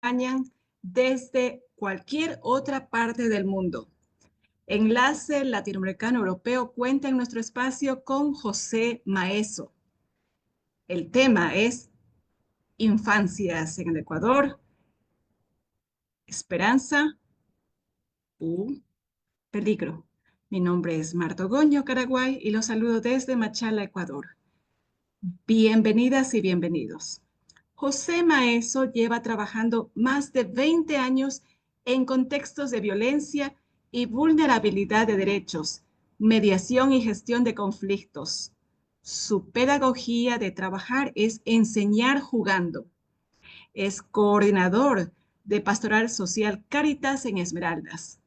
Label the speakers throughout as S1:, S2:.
S1: acompañan desde cualquier otra parte del mundo. Enlace Latinoamericano Europeo cuenta en nuestro espacio con José Maeso. El tema es Infancias en el Ecuador, Esperanza u Peligro. Mi nombre es Marta Goño Caraguay y los saludo desde Machala, Ecuador. Bienvenidas y bienvenidos. José Maeso lleva trabajando más de 20 años en contextos de violencia y vulnerabilidad de derechos, mediación y gestión de conflictos. Su pedagogía de trabajar es enseñar jugando. Es coordinador de Pastoral Social Cáritas en Esmeraldas.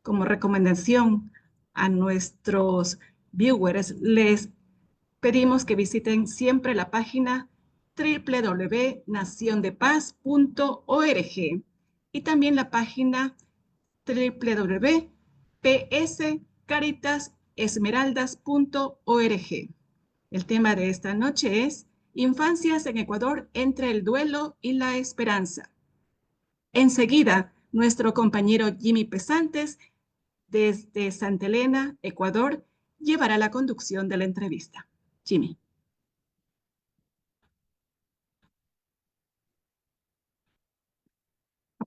S1: Como recomendación a nuestros viewers, les pedimos que visiten siempre la página www.naciondepaz.org y también la página www.pscaritasesmeraldas.org. El tema de esta noche es Infancias en Ecuador entre el duelo y la esperanza. Enseguida, nuestro compañero Jimmy Pesantes, desde Santa Elena, Ecuador, llevará la conducción de la entrevista. Jimmy.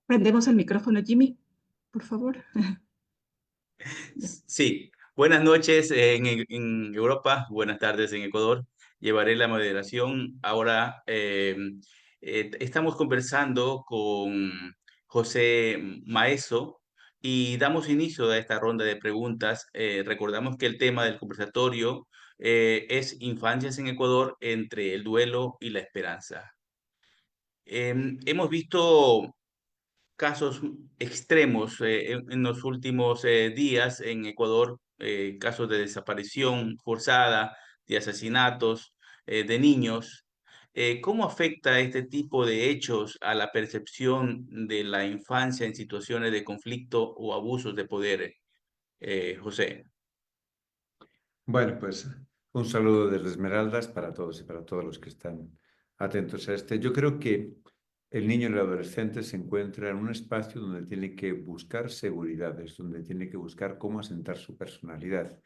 S1: Prendemos el micrófono, Jimmy, por favor.
S2: Sí, buenas noches en Europa, buenas tardes en Ecuador. Llevaré la moderación. Ahora estamos conversando con José Maeso y damos inicio a esta ronda de preguntas. Recordamos que el tema del conversatorio es Infancias en Ecuador entre el duelo y la esperanza. Hemos visto casos extremos en los últimos días en Ecuador, casos de desaparición forzada, de asesinatos de niños. ¿Cómo afecta este tipo de hechos a la percepción de la infancia en situaciones de conflicto o abusos de poder, José?
S3: Bueno, pues un saludo desde Esmeraldas para todos y para todos los que están atentos a este. Yo creo que el niño y el adolescente se encuentra en un espacio donde tiene que buscar seguridades, donde tiene que buscar cómo asentar su personalidad.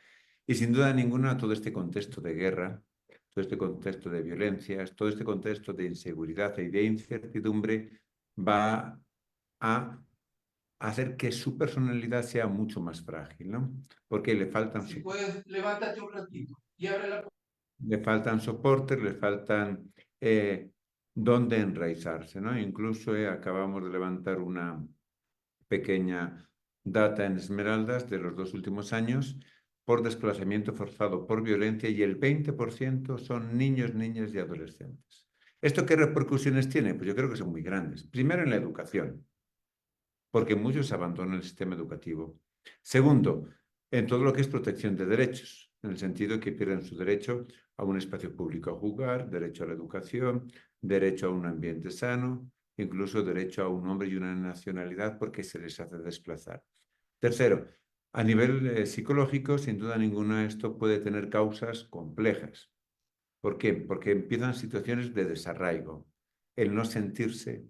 S3: Y sin duda ninguna, todo este contexto de guerra, todo este contexto de violencias, todo este contexto de inseguridad y de incertidumbre va a hacer que su personalidad sea mucho más frágil, ¿no? Porque le faltan,
S4: Si puedes, levántate un ratito y abre la...
S3: le faltan soportes, le faltan dónde enraizarse, ¿no? Incluso acabamos de levantar una pequeña data en Esmeraldas de los 2 últimos años por desplazamiento forzado, por violencia, y el 20% son niños, niñas y adolescentes. ¿Esto qué repercusiones tiene? Pues yo creo que son muy grandes. Primero, en la educación, porque muchos abandonan el sistema educativo. Segundo, en todo lo que es protección de derechos, en el sentido que pierden su derecho a un espacio público a jugar, derecho a la educación, derecho a un ambiente sano, incluso derecho a un nombre y una nacionalidad porque se les hace desplazar. Tercero, a nivel psicológico, sin duda ninguna, esto puede tener causas complejas. ¿Por qué? Porque empiezan situaciones de desarraigo, el no sentirse,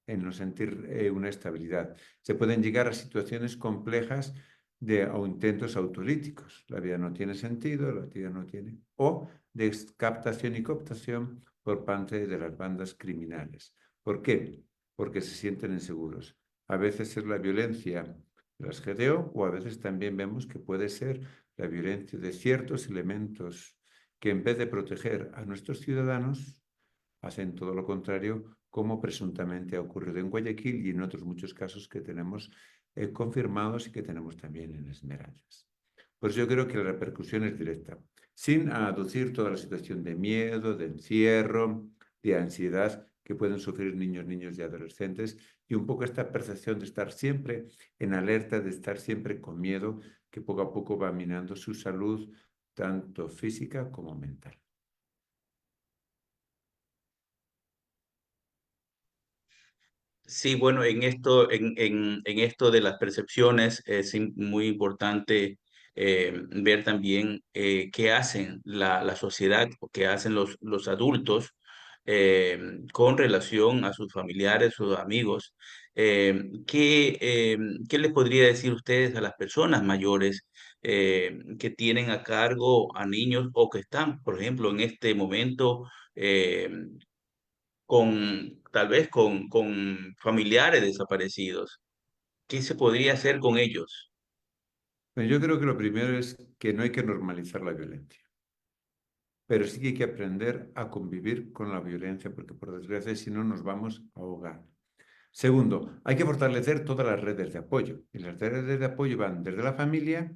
S3: en no sentir una estabilidad. Se pueden llegar a situaciones complejas o intentos autolíticos. La vida no tiene sentido, la vida no tiene... O de captación y cooptación por parte de las bandas criminales. ¿Por qué? Porque se sienten inseguros. A veces es la violencia de las GDO o a veces también vemos que puede ser la violencia de ciertos elementos que en vez de proteger a nuestros ciudadanos, hacen todo lo contrario, como presuntamente ha ocurrido en Guayaquil y en otros muchos casos que tenemos confirmados y que tenemos también en Esmeraldas. Pues yo creo que la repercusión es directa, sin aducir toda la situación de miedo, de encierro, de ansiedad que pueden sufrir niños, niños y adolescentes, y un poco esta percepción de estar siempre en alerta, de estar siempre con miedo, que poco a poco va minando su salud, tanto física como mental.
S2: Sí, bueno, en esto de las percepciones es muy importante ver también qué hacen la sociedad o qué hacen los adultos con relación a sus familiares, sus amigos. ¿Qué les podría decir ustedes a las personas mayores que tienen a cargo a niños o que están, por ejemplo, en este momento eh, tal vez con familiares desaparecidos? ¿Qué se podría hacer con ellos?
S3: Pero yo creo que lo primero es que no hay que normalizar la violencia, pero sí que hay que aprender a convivir con la violencia, porque por desgracia si no nos vamos a ahogar. Segundo, hay que fortalecer todas las redes de apoyo. Y las redes de apoyo van desde la familia,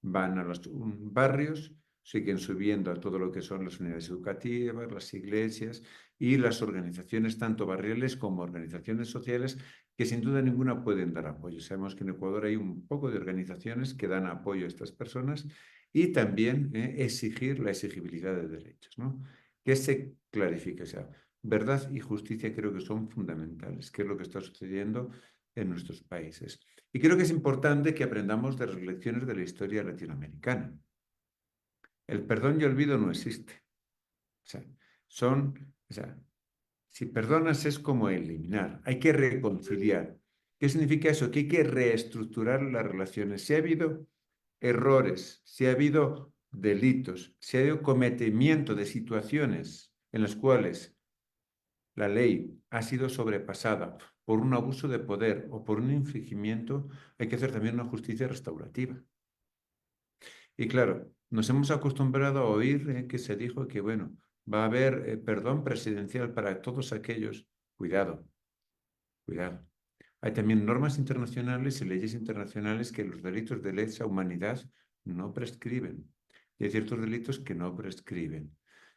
S3: van a los barrios, siguen subiendo a todo lo que son las unidades educativas, las iglesias y las organizaciones, tanto barriales como organizaciones sociales, que sin duda ninguna pueden dar apoyo. Sabemos que en Ecuador hay un poco de organizaciones que dan apoyo a estas personas y también exigir la exigibilidad de derechos, ¿no? Que se clarifique, o sea, verdad y justicia creo que son fundamentales, que es lo que está sucediendo en nuestros países. Y creo que es importante que aprendamos de las lecciones de la historia latinoamericana. El perdón y olvido no existe. O sea, si perdonas es como eliminar, hay que reconciliar. ¿Qué significa eso? Que hay que reestructurar las relaciones. Si ha habido errores, si ha habido delitos, si ha habido cometimiento de situaciones en las cuales la ley ha sido sobrepasada por un abuso de poder o por un infringimiento, hay que hacer también una justicia restaurativa. Y claro, nos hemos acostumbrado a oír que se dijo que, bueno, va a haber perdón presidencial para todos aquellos. Cuidado, cuidado. Hay también normas internacionales y leyes internacionales que los delitos de lesa humanidad no prescriben. Y hay ciertos delitos que no prescriben.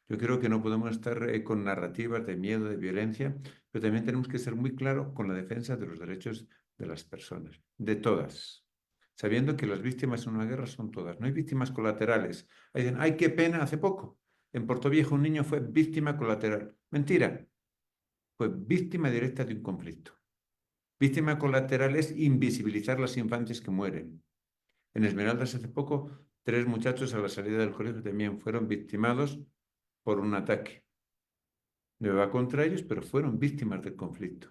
S3: Yo creo que no podemos estar con narrativas de miedo, de violencia, pero también tenemos que ser muy claros con la defensa de los derechos de las personas, de todas, sabiendo que las víctimas en una guerra son todas. No hay víctimas colaterales. Dicen, ay, qué pena, hace poco. En Portoviejo un niño fue víctima colateral. Mentira, fue víctima directa de un conflicto. Víctima colateral es invisibilizar las infancias que mueren. En Esmeraldas hace poco, 3 muchachos a la salida del colegio también fueron victimados por un ataque. No va contra ellos, pero fueron víctimas del conflicto.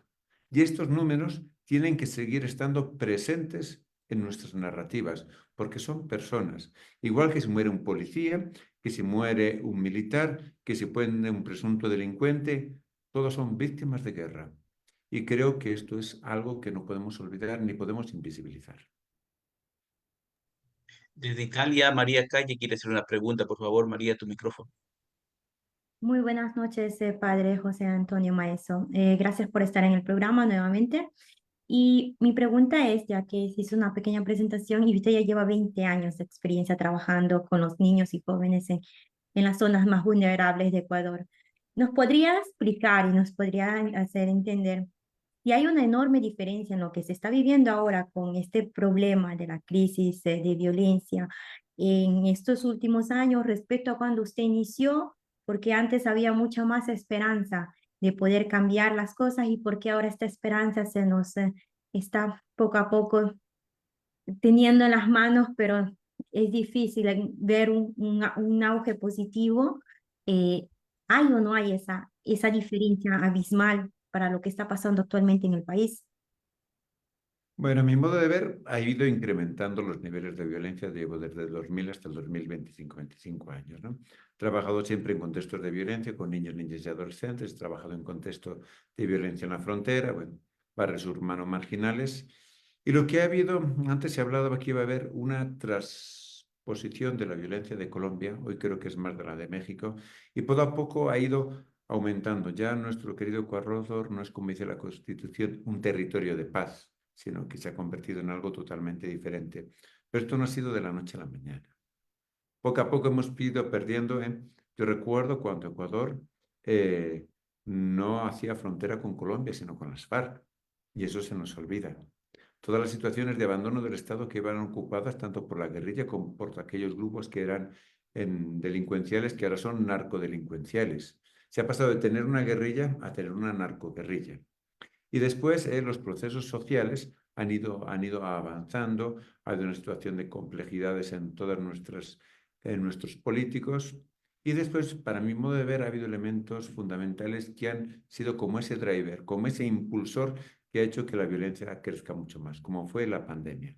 S3: Y estos números tienen que seguir estando presentes en nuestras narrativas, porque son personas. Igual que si muere un policía, que si muere un militar, que si muere un presunto delincuente, todos son víctimas de guerra. Y creo que esto es algo que no podemos olvidar ni podemos invisibilizar.
S2: Desde Italia, María Calle quiere hacer una pregunta. Por favor, María, tu micrófono.
S5: Muy buenas noches, padre José Antonio Maeso. Gracias por estar en el programa nuevamente. Y mi pregunta es, ya que se hizo una pequeña presentación y usted ya lleva 20 años de experiencia trabajando con los niños y jóvenes en las zonas más vulnerables de Ecuador, ¿nos podría explicar y nos podría hacer entender si hay una enorme diferencia en lo que se está viviendo ahora con este problema de la crisis de violencia en estos últimos años respecto a cuando usted inició? Porque antes había mucha más esperanza de poder cambiar las cosas y porque ahora esta esperanza se nos está poco a poco teniendo en las manos, pero es difícil ver un auge positivo. Eh, ¿Hay o no hay esa diferencia abismal para lo que está pasando actualmente en el país?
S3: Bueno, a mi modo de ver, ha ido incrementando los niveles de violencia, llevo desde el 2000 hasta el 2025, 25 años, ¿no? He trabajado siempre en contextos de violencia con niños, niñas y adolescentes, he trabajado en contextos de violencia en la frontera, bueno, barrios urbanos marginales. Y lo que ha habido, antes se hablaba que iba a haber una transposición de la violencia de Colombia, hoy creo que es más de la de México, y poco a poco ha ido aumentando. Ya nuestro querido Ecuador no es, como dice la Constitución, un territorio de paz, sino que se ha convertido en algo totalmente diferente. Pero esto no ha sido de la noche a la mañana. Poco a poco hemos ido perdiendo. Yo recuerdo cuando Ecuador no hacía frontera con Colombia, sino con las FARC, y eso se nos olvida. Todas las situaciones de abandono del Estado que iban ocupadas tanto por la guerrilla como por aquellos grupos que eran delincuenciales, que ahora son narcodelincuenciales. Se ha pasado de tener una guerrilla a tener una narcoguerrilla. Y después los procesos sociales han ido avanzando, hay una situación de complejidades en todas nuestros políticos Y después, para mi modo de ver, ha habido elementos fundamentales que han sido como ese driver, como ese impulsor que ha hecho que la violencia crezca mucho más, como fue la pandemia.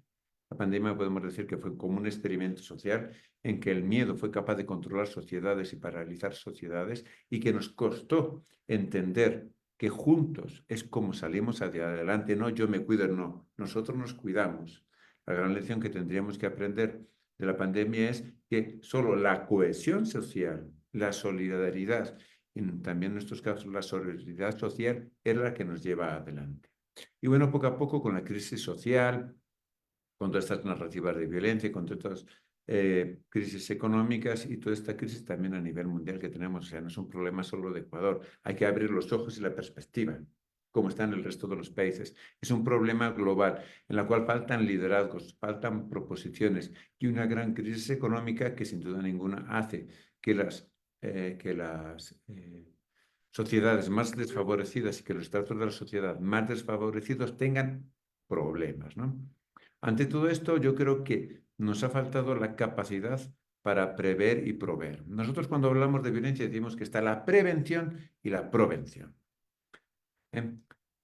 S3: La pandemia podemos decir que fue como un experimento social en que el miedo fue capaz de controlar sociedades y paralizar sociedades y que nos costó entender que juntos es como salimos hacia adelante, no yo me cuido, no, nosotros nos cuidamos. La gran lección que tendríamos que aprender de la pandemia es que solo la cohesión social, la solidaridad, y también en estos casos la solidaridad social, es la que nos lleva adelante. Y bueno, poco a poco con la crisis social, con todas estas narrativas de violencia, con todas estas crisis económicas y toda esta crisis también a nivel mundial que tenemos. O sea, no es un problema solo de Ecuador. Hay que abrir los ojos y la perspectiva, como está en el resto de los países. Es un problema global en la cual faltan liderazgos, faltan proposiciones y una gran crisis económica que sin duda ninguna hace que las sociedades más desfavorecidas y que los estratos de la sociedad más desfavorecidos tengan problemas, ¿no? Ante todo esto, yo creo que nos ha faltado la capacidad para prever y proveer. Nosotros cuando hablamos de violencia decimos que está la prevención y la provención.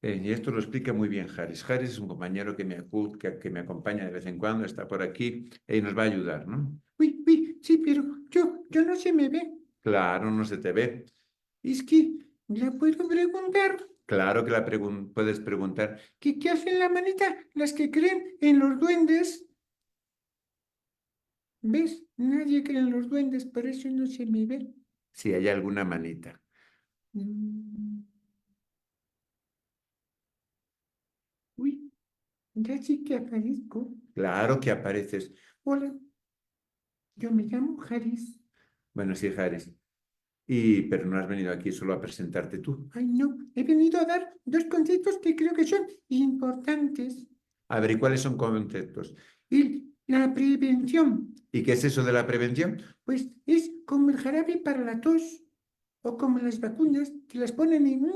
S3: Y esto lo explica muy bien Haris. Haris es un compañero que me acompaña de vez en cuando, está por aquí y nos va a ayudar, ¿no? Uy, uy, sí, pero yo no se me ve. Claro, no se te ve. Es que la puedo preguntar. Claro que puedes preguntar. ¿Qué hacen la manita las que creen en los duendes? ¿Ves? Nadie cree en los duendes, por eso no se me ve. Si hay alguna manita. Uy, ya sí que aparezco. Claro que apareces. Hola, yo me llamo Haris. Bueno, sí, Haris. Pero no has venido aquí solo a presentarte tú. Ay, no, he venido a dar dos conceptos que creo que son importantes. A ver, ¿y cuáles son conceptos? Y la prevención. ¿Y qué es eso de la prevención? Pues es como el jarabe para la tos o como las vacunas que las ponen en...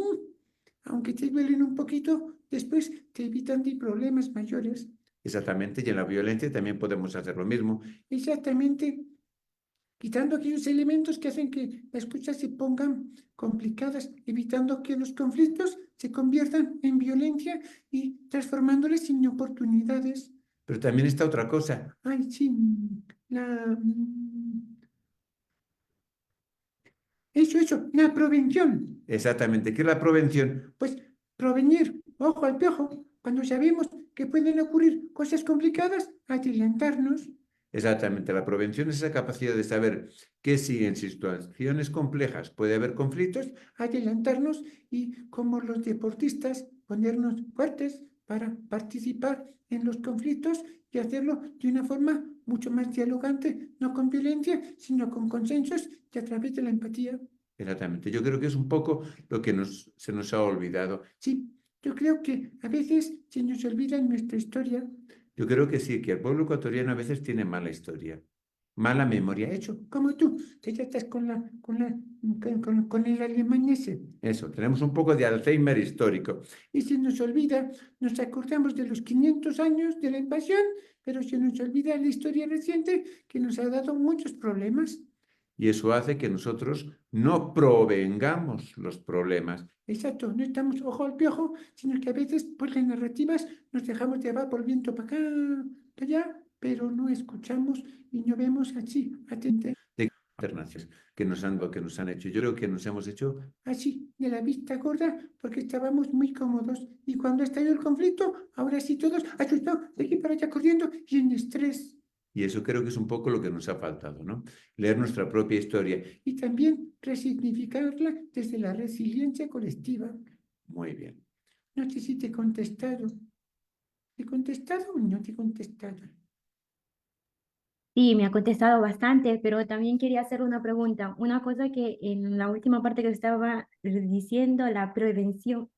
S3: aunque te duelen un poquito, después te evitan de problemas mayores. Exactamente, y en la violencia también podemos hacer lo mismo. Exactamente, quitando aquellos elementos que hacen que las cosas se pongan complicadas, evitando que los conflictos se conviertan en violencia y transformándoles en oportunidades. Pero también está otra cosa. Ay, sí, la... Eso, la prevención. Exactamente, ¿qué es la prevención? Pues prevenir, ojo al piojo, cuando sabemos que pueden ocurrir cosas complicadas, adelantarnos. Exactamente, la prevención es esa capacidad de saber que si en situaciones complejas puede haber conflictos, adelantarnos y como los deportistas ponernos fuertes para participar en los conflictos y hacerlo de una forma mucho más dialogante, no con violencia, sino con consensos y a través de la empatía. Exactamente, yo creo que es un poco lo que se nos ha olvidado. Sí, yo creo que a veces se nos olvida en nuestra historia. Yo creo que sí, que el pueblo ecuatoriano a veces tiene mala historia, mala memoria. Hecho, como tú, que ya estás con el alemán ese. Eso, tenemos un poco de Alzheimer histórico. Y se nos olvida, nos acordamos de los 500 años de la invasión, pero se nos olvida la historia reciente que nos ha dado muchos problemas. Y eso hace que nosotros no provengamos los problemas. Exacto, no estamos ojo al piojo, sino que a veces por las narrativas nos dejamos llevar por el viento para acá, para allá, pero no escuchamos y no vemos así, atentamente. De alternancias que nos han hecho. Yo creo que nos hemos hecho así, de la vista gorda, porque estábamos muy cómodos. Y cuando estalló el conflicto, ahora sí todos asustados, de aquí para allá corriendo y en estrés. Y eso creo que es un poco lo que nos ha faltado, ¿no? Leer nuestra propia historia y también resignificarla desde la resiliencia colectiva. Muy bien. No sé si te he contestado. ¿Te he contestado o no te he contestado?
S5: Sí, me ha contestado bastante, pero también quería hacer una pregunta. Una cosa que en la última parte que estaba diciendo, la prevención,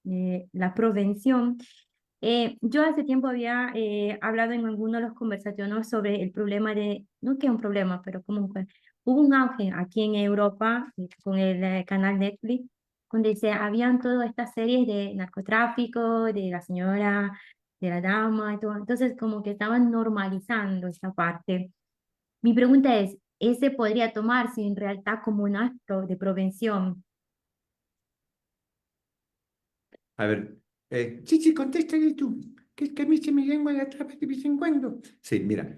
S5: yo hace tiempo había hablado en alguno de los conversatorios sobre el problema de, no que es un problema, pero como que hubo un auge aquí en Europa con el canal Netflix, donde se habían todas estas series de narcotráfico, de la señora, de la dama y todo. Entonces como que estaban normalizando esta parte. Mi pregunta es, ese podría tomarse en realidad como un acto de prevención.
S3: A ver, Chichi, contéstale tú, que es que a mí se me lengua la traba de vez en cuando. Sí, mira,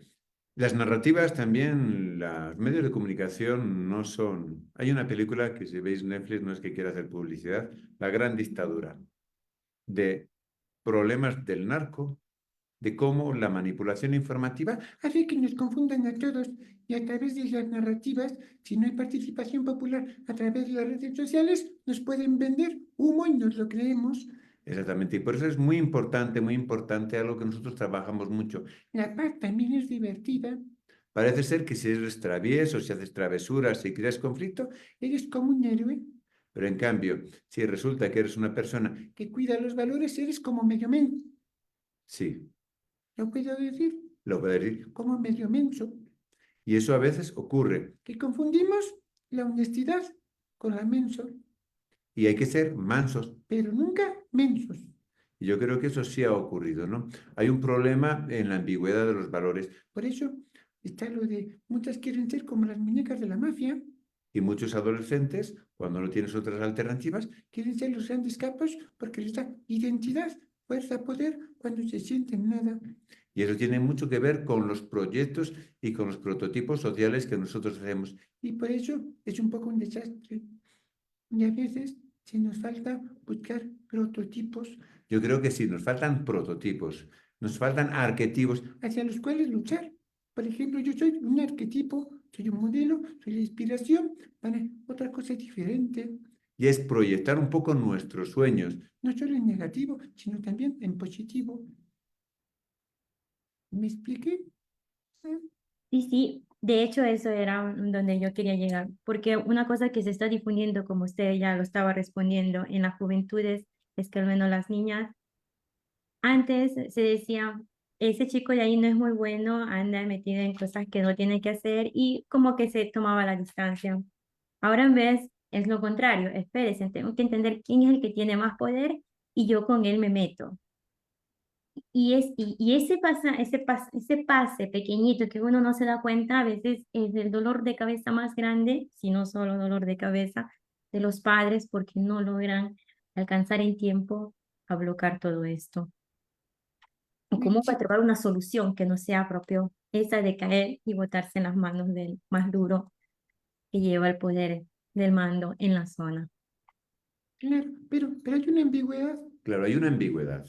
S3: las narrativas también, los medios de comunicación no son... Hay una película que si veis Netflix, no es que quiera hacer publicidad, La Gran Dictadura, de problemas del narco, de cómo la manipulación informativa hace que nos confundan a todos y a través de las narrativas, si no hay participación popular a través de las redes sociales, nos pueden vender humo y nos lo creemos. Exactamente, y por eso es muy importante algo que nosotros trabajamos mucho. La paz también es divertida. Parece ser que si eres travieso, si haces travesuras, si creas conflicto, eres como un héroe. Pero en cambio, si resulta que eres una persona que cuida los valores, eres como medio men. Sí, ¿lo puedo decir? Lo puedo decir como medio menso. Y eso a veces ocurre, que confundimos la honestidad con la menso. Y hay que ser mansos, pero nunca mensos. Y yo creo que eso sí ha ocurrido, ¿no? Hay un problema en la ambigüedad de los valores. Por eso está lo de muchas quieren ser como las muñecas de la mafia. Y muchos adolescentes, cuando no tienes otras alternativas, quieren ser los grandes capos porque les da identidad, fuerza, poder cuando se sienten nada. Y eso tiene mucho que ver con los proyectos y con los prototipos sociales que nosotros hacemos. Y por eso es un poco un desastre. Y a veces si nos falta buscar prototipos. Yo creo que sí, nos faltan prototipos, nos faltan arquetipos hacia los cuales luchar. Por ejemplo, yo soy un arquetipo, soy un modelo, soy la inspiración para otra cosa diferente. Y es proyectar un poco nuestros sueños, no solo en negativo, sino también en positivo. ¿Me expliqué?
S5: Sí, sí, de hecho eso era donde yo quería llegar, porque una cosa que se está difundiendo, como usted ya lo estaba respondiendo, en las juventudes, es que al menos las niñas, antes se decía, ese chico de ahí no es muy bueno, anda metido en cosas que no tiene que hacer y como que se tomaba la distancia. Ahora en vez es lo contrario, espérese, tengo que entender quién es el que tiene más poder y yo con él me meto. Y ese pase pequeñito que uno no se da cuenta, a veces es el dolor de cabeza más grande, si no solo dolor de cabeza, de los padres porque no logran alcanzar en tiempo a bloquear todo esto. O cómo va a trobar una solución que no sea propio esa de caer y botarse en las manos del más duro que lleva el poder del mando en la zona.
S3: Claro, pero hay una ambigüedad. Claro, hay una ambigüedad.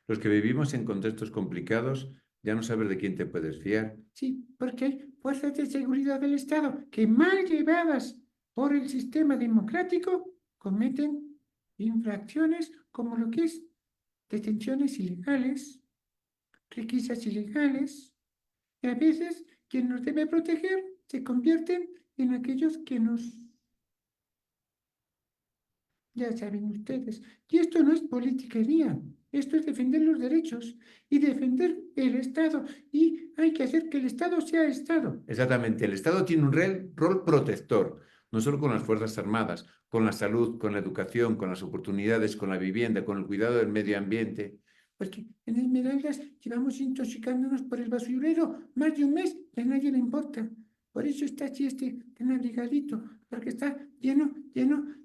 S3: Los que vivimos en contextos complicados ya no sabes de quién te puedes fiar. Sí, porque hay fuerzas de seguridad del Estado que mal llevadas por el sistema democrático cometen infracciones como lo que es detenciones ilegales, requisas ilegales, y a veces quien nos debe proteger se convierten en aquellos que nos... Ya saben ustedes, y esto no es politiquería, esto es defender los derechos y defender el Estado. Y hay que hacer que el Estado sea Estado. Exactamente, el Estado tiene un rol protector, no solo con las Fuerzas Armadas, con la salud, con la educación, con las oportunidades, con la vivienda, con el cuidado del medio ambiente. Porque en Esmeraldas llevamos intoxicándonos por el basurero más de un mes y a nadie le importa. Por eso está así tan abrigadito, porque está lleno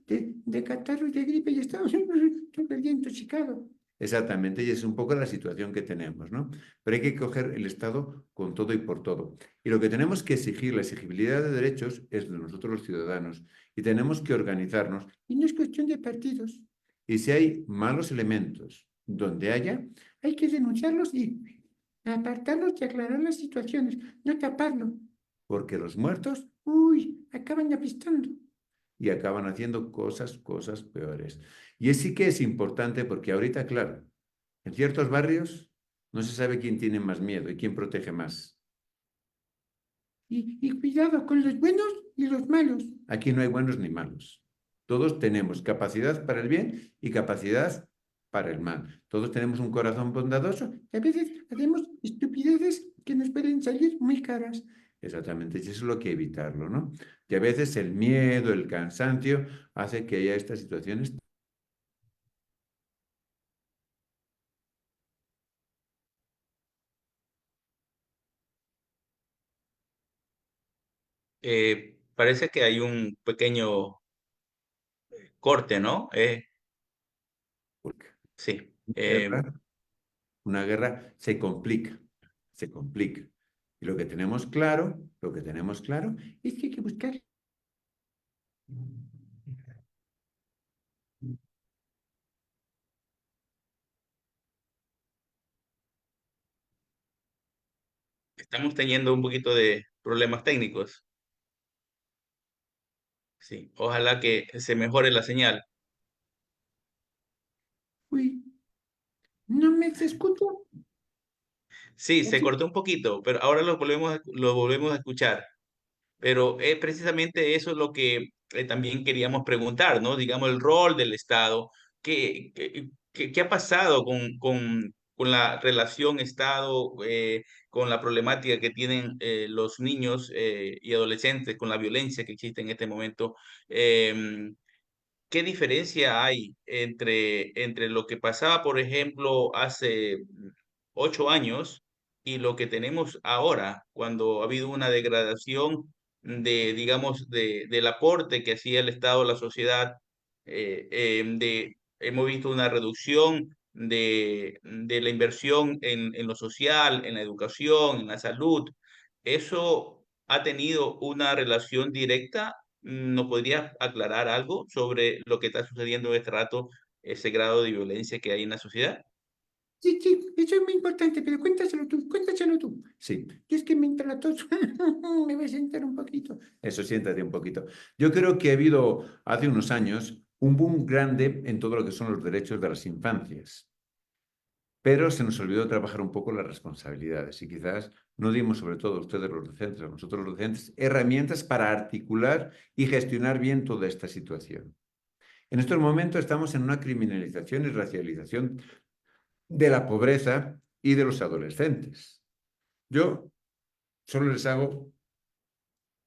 S3: de catarro y de gripe y estamos todo el día intoxicado. Exactamente, y es un poco la situación que tenemos, ¿no? Pero hay que coger el Estado con todo y por todo. Y lo que tenemos que exigir, la exigibilidad de derechos, es de nosotros los ciudadanos. Y tenemos que organizarnos. Y no es cuestión de partidos. Y si hay malos elementos donde haya, hay que denunciarlos y apartarlos y aclarar las situaciones, no taparlo. Porque los muertos, uy, acaban apistando y acaban haciendo cosas peores. Y es sí que es importante porque ahorita, claro, en ciertos barrios no se sabe quién tiene más miedo y quién protege más. Y cuidado con los buenos y los malos. Aquí no hay buenos ni malos. Todos tenemos capacidad para el bien y capacidad para el mal. Todos tenemos un corazón bondadoso y a veces hacemos estupideces que nos pueden salir muy caras. Exactamente, y eso es lo que evitarlo, ¿no? Y a veces el miedo, el cansancio, hace que haya estas situaciones
S2: Parece que hay un pequeño corte, ¿no?
S3: Porque
S2: Sí.
S3: una guerra se complica, se complica. Y lo que tenemos claro es que hay que buscar.
S2: Estamos teniendo un poquito de problemas técnicos. Sí, ojalá que se mejore la señal.
S3: Uy, no me se escucha.
S2: Sí, se cortó un poquito, pero ahora lo volvemos a escuchar. Pero es precisamente eso lo que también queríamos preguntar, ¿no? Digamos, el rol del Estado. ¿Qué ha pasado con la relación Estado, con la problemática que tienen los niños y adolescentes, con la violencia que existe en este momento? Em, ¿Qué diferencia hay entre lo que pasaba, por ejemplo, hace 8 años y lo que tenemos ahora, cuando ha habido una degradación digamos, del aporte que hacía el Estado a la sociedad? Hemos visto una reducción de la inversión en lo social, en la educación, en la salud. ¿Eso ha tenido una relación directa? ¿Nos podrías aclarar algo sobre lo que está sucediendo en este rato, ese grado de violencia que hay en la sociedad?
S3: Sí, sí, eso es muy importante, pero cuéntaselo tú, cuéntaselo tú. Sí, y es que mientras la tos, me voy a sentar un poquito. Eso, siéntate un poquito. Yo creo que ha habido, hace unos años, un boom grande en todo lo que son los derechos de las infancias, pero se nos olvidó trabajar un poco las responsabilidades y quizás no dimos, sobre todo a ustedes los docentes, a nosotros los docentes, herramientas para articular y gestionar bien toda esta situación. En estos momentos estamos en una criminalización y racialización de la pobreza y de los adolescentes. Yo solo les hago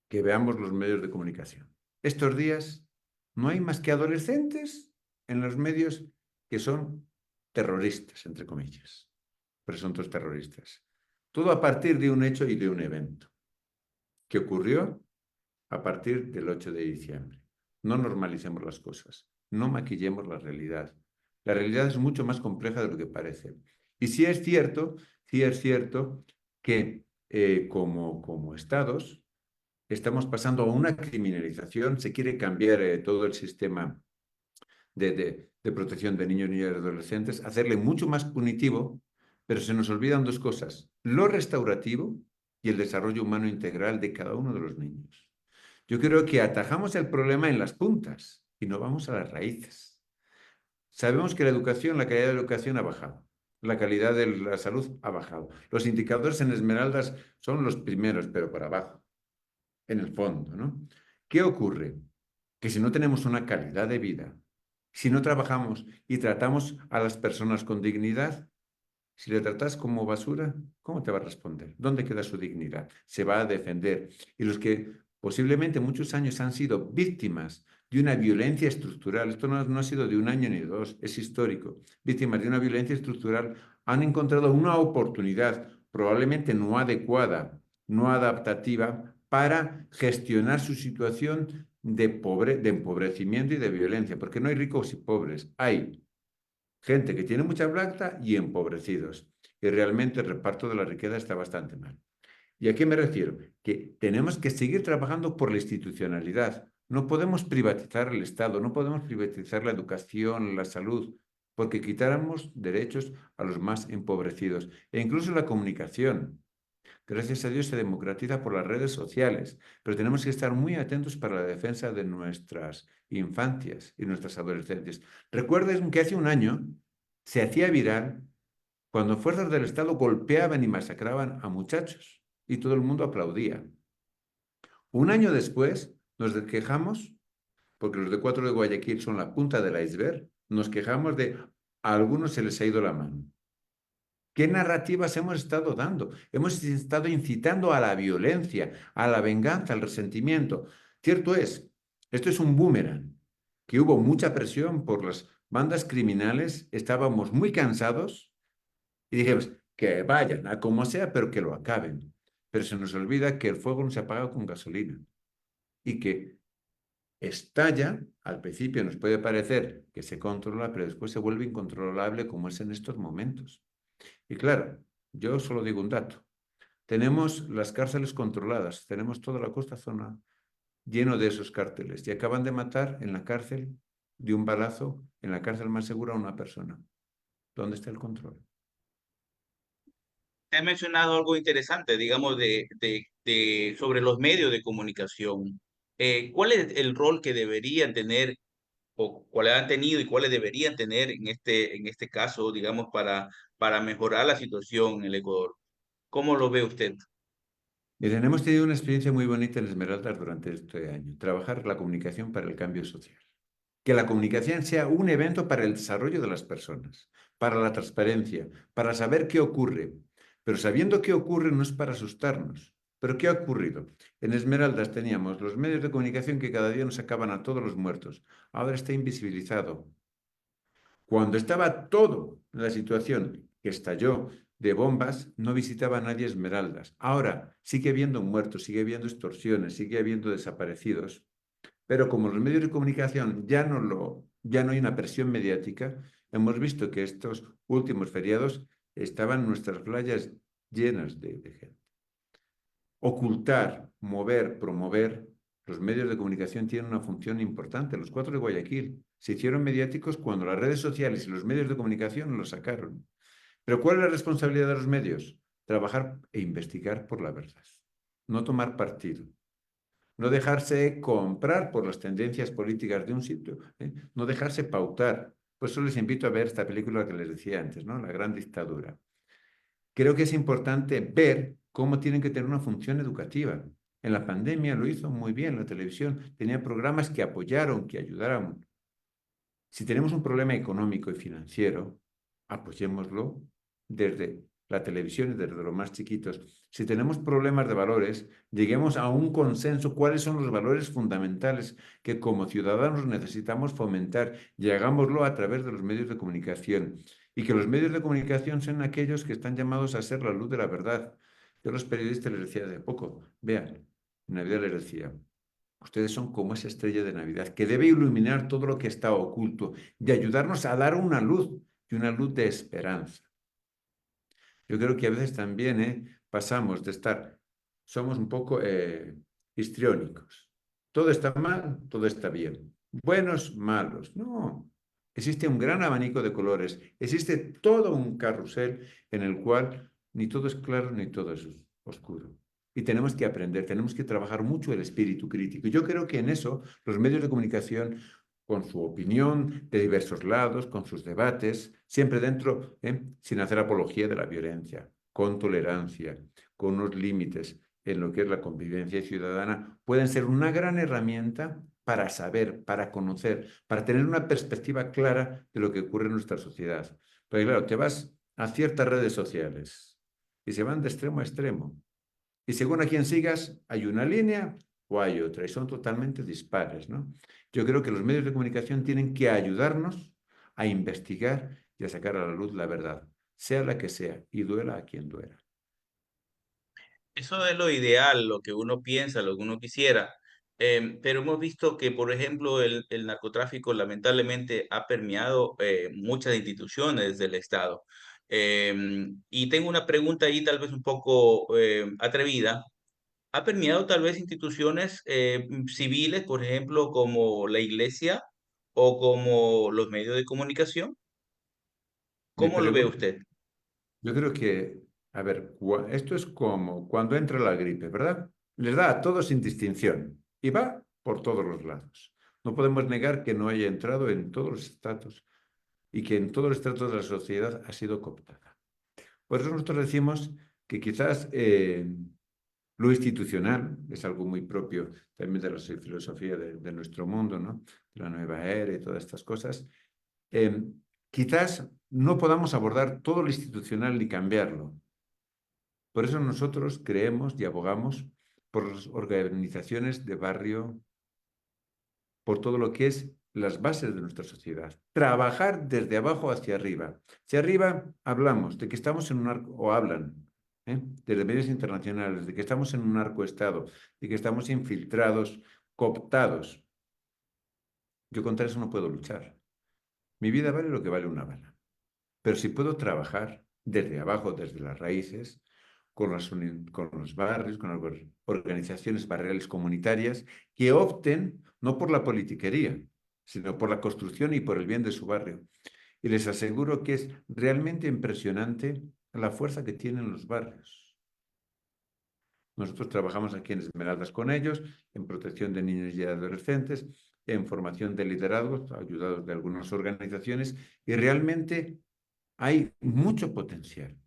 S3: que veamos los medios de comunicación. Estos días no hay más que adolescentes en los medios que son terroristas, entre comillas, presuntos terroristas. Todo a partir de un hecho y de un evento que ocurrió a partir del 8 de diciembre. No normalicemos las cosas, no maquillemos la realidad. La realidad es mucho más compleja de lo que parece. Y sí es cierto que como estados estamos pasando a una criminalización, se quiere cambiar todo el sistema de protección de niños, niñas y adolescentes, hacerle mucho más punitivo, pero se nos olvidan dos cosas, lo restaurativo y el desarrollo humano integral de cada uno de los niños. Yo creo que atajamos el problema en las puntas y no vamos a las raíces. Sabemos que la educación, la calidad de la educación ha bajado, la calidad de la salud ha bajado. Los indicadores en Esmeraldas son los primeros, pero para abajo, en el fondo, ¿no? ¿Qué ocurre? Que si no tenemos una calidad de vida, si no trabajamos y tratamos a las personas con dignidad, si le tratas como basura, ¿cómo te va a responder? ¿Dónde queda su dignidad? Se va a defender. Y los que posiblemente muchos años han sido víctimas de una violencia estructural, esto no ha sido de un año ni dos, es histórico, víctimas de una violencia estructural, han encontrado una oportunidad probablemente no adecuada, no adaptativa, para gestionar su situación de empobrecimiento y de violencia, porque no hay ricos y pobres, hay gente que tiene mucha plata y empobrecidos. Y realmente el reparto de la riqueza está bastante mal. ¿Y a qué me refiero? Que tenemos que seguir trabajando por la institucionalidad. No podemos privatizar el Estado, no podemos privatizar la educación, la salud, porque quitáramos derechos a los más empobrecidos. E incluso la comunicación. Gracias a Dios se democratiza por las redes sociales, pero tenemos que estar muy atentos para la defensa de nuestras infancias y nuestras adolescentes. Recuerden que hace un año se hacía viral cuando fuerzas del Estado golpeaban y masacraban a muchachos y todo el mundo aplaudía. Un año después nos quejamos, porque los de 4 de Guayaquil son la punta del iceberg, nos quejamos de a algunos se les ha ido la mano. ¿Qué narrativas hemos estado dando? Hemos estado incitando a la violencia, a la venganza, al resentimiento. Cierto es, esto es un boomerang, que hubo mucha presión por las bandas criminales, estábamos muy cansados y dijimos que vayan a como sea, pero que lo acaben. Pero se nos olvida que el fuego no se apaga con gasolina. y que estalla. Al principio nos puede parecer que se controla, pero después se vuelve incontrolable como es en estos momentos. Y claro, yo solo digo un dato. Tenemos las cárceles controladas, tenemos toda la costa zona lleno de esos cárteles y acaban de matar en la cárcel de un balazo, en la cárcel más segura, a una persona. ¿Dónde está el control?
S2: Te has mencionado algo interesante, digamos, sobre los medios de comunicación. ¿Cuál es el rol que deberían tener o cuáles han tenido y cuáles deberían tener en este caso, digamos, para mejorar la situación en el Ecuador? ¿Cómo lo ve usted?
S3: Miren, hemos tenido una experiencia muy bonita en Esmeraldas durante este año, trabajar la comunicación para el cambio social. Que la comunicación sea un evento para el desarrollo de las personas, para la transparencia, para saber qué ocurre. Pero sabiendo qué ocurre no es para asustarnos. ¿Pero qué ha ocurrido? En Esmeraldas teníamos los medios de comunicación que cada día nos sacaban a todos los muertos. Ahora está invisibilizado. Cuando estaba todo en la situación que estalló de bombas, no visitaba a nadie Esmeraldas. Ahora sigue habiendo muertos, sigue habiendo extorsiones, sigue habiendo desaparecidos. Pero como los medios de comunicación ya no hay una presión mediática, hemos visto que estos últimos feriados estaban nuestras playas llenas de gente. Ocultar, mover, promover, los medios de comunicación tienen una función importante. Los 4 de Guayaquil se hicieron mediáticos cuando las redes sociales y los medios de comunicación los sacaron. Pero ¿cuál es la responsabilidad de los medios? Trabajar e investigar por la verdad, no tomar partido. No dejarse comprar por las tendencias políticas de un sitio, no dejarse pautar. Por eso les invito a ver esta película que les decía antes, ¿no? La Gran Dictadura. Creo que es importante ver cómo tienen que tener una función educativa. En la pandemia lo hizo muy bien la televisión, tenía programas que apoyaron, que ayudaron. Si tenemos un problema económico y financiero, apoyémoslo desde la televisión y desde los más chiquitos. Si tenemos problemas de valores, lleguemos a un consenso cuáles son los valores fundamentales que como ciudadanos necesitamos fomentar y hagámoslo a través de los medios de comunicación. Y que los medios de comunicación sean aquellos que están llamados a ser la luz de la verdad. Yo a los periodistas les decía hace poco, vean, en Navidad les decía, ustedes son como esa estrella de Navidad que debe iluminar todo lo que está oculto, de ayudarnos a dar una luz y una luz de esperanza. Yo creo que a veces también pasamos de somos un poco histriónicos. Todo está mal, todo está bien. Buenos, malos. No. Existe un gran abanico de colores. Existe todo un carrusel en el cual ni todo es claro ni todo es oscuro. Y tenemos que aprender, tenemos que trabajar mucho el espíritu crítico. Y yo creo que en eso los medios de comunicación, con su opinión de diversos lados, con sus debates, siempre dentro, sin hacer apología de la violencia, con tolerancia, con unos límites en lo que es la convivencia ciudadana, pueden ser una gran herramienta para saber, para conocer, para tener una perspectiva clara de lo que ocurre en nuestra sociedad. Pero claro, te vas a ciertas redes sociales y se van de extremo a extremo. Y según a quien sigas, hay una línea o hay otra, y son totalmente dispares, ¿no? Yo creo que los medios de comunicación tienen que ayudarnos a investigar y a sacar a la luz la verdad, sea la que sea, y duela a quien duela.
S2: Eso es lo ideal, lo que uno piensa, lo que uno quisiera. Pero hemos visto que, por ejemplo, el narcotráfico lamentablemente ha permeado muchas instituciones del Estado. Y tengo una pregunta ahí tal vez un poco atrevida. ¿Ha permeado tal vez instituciones civiles, por ejemplo, como la iglesia o como los medios de comunicación?
S3: Me
S2: ¿Cómo lo ve
S3: pregunto,
S2: usted?
S3: yo creo que, a ver, esto es como cuando entra la gripe, ¿verdad? Les da a todos sin distinción y va por todos los lados. No podemos negar que no haya entrado en todos los estratos y que en todos los estratos de la sociedad ha sido cooptada. Por eso nosotros decimos que quizás lo institucional es algo muy propio también de la filosofía de nuestro mundo, ¿no? De la nueva era y todas estas cosas. Quizás no podamos abordar todo lo institucional ni cambiarlo. Por eso nosotros creemos y abogamos por las organizaciones de barrio, por todo lo que es las bases de nuestra sociedad. Trabajar desde abajo hacia arriba. Si arriba hablamos de que estamos en un arco, o hablan, desde medios internacionales, de que estamos en un narcoestado, de que estamos infiltrados cooptados. Yo contra eso no puedo luchar. Mi vida vale lo que vale una bala. Pero si puedo trabajar desde abajo, desde las raíces, con los barrios, con las organizaciones barriales comunitarias, que opten no por la politiquería, sino por la construcción y por el bien de su barrio. Y les aseguro que es realmente impresionante la fuerza que tienen los barrios. Nosotros trabajamos aquí en Esmeraldas con ellos, en protección de niños y adolescentes, en formación de liderazgos, ayudados de algunas organizaciones, y realmente hay mucho potencial.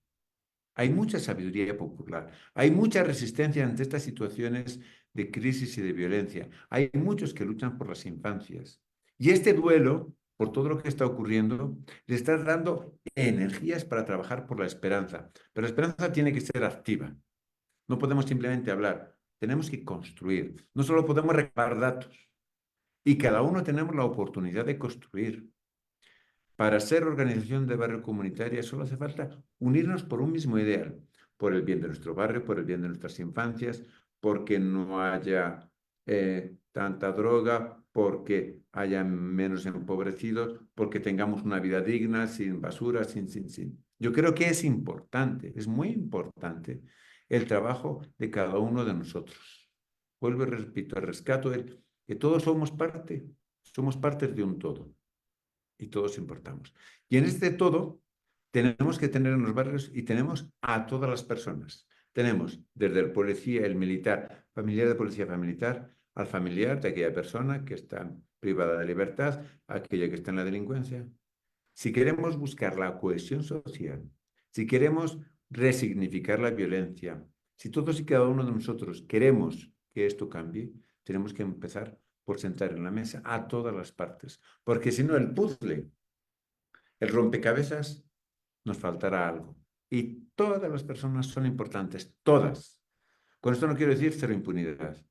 S3: Hay mucha sabiduría popular, hay mucha resistencia ante estas situaciones de crisis y de violencia. Hay muchos que luchan por las infancias. Y este duelo, por todo lo que está ocurriendo, le está dando energías para trabajar por la esperanza. Pero la esperanza tiene que ser activa. No podemos simplemente hablar, tenemos que construir. No solo podemos recabar datos. Y cada uno tenemos la oportunidad de construir. Para ser organización de barrio comunitaria solo hace falta unirnos por un mismo ideal, por el bien de nuestro barrio, por el bien de nuestras infancias, porque no haya tanta droga, porque haya menos empobrecidos, porque tengamos una vida digna, sin basura, sin. Yo creo que es importante, es muy importante el trabajo de cada uno de nosotros. Vuelvo y repito, el rescato es que todos somos partes de un todo. Y todos importamos. Y en este todo tenemos que tener en los barrios y tenemos a todas las personas. Tenemos desde el policía, el militar, familiar de policía militar, al familiar de aquella persona que está privada de libertad, aquella que está en la delincuencia. Si queremos buscar la cohesión social, si queremos resignificar la violencia, si todos y cada uno de nosotros queremos que esto cambie, tenemos que empezar por sentar en la mesa a todas las partes, porque si no el puzzle, el rompecabezas, nos faltará algo. Y todas las personas son importantes, todas. Con esto no quiero decir cero impunidad,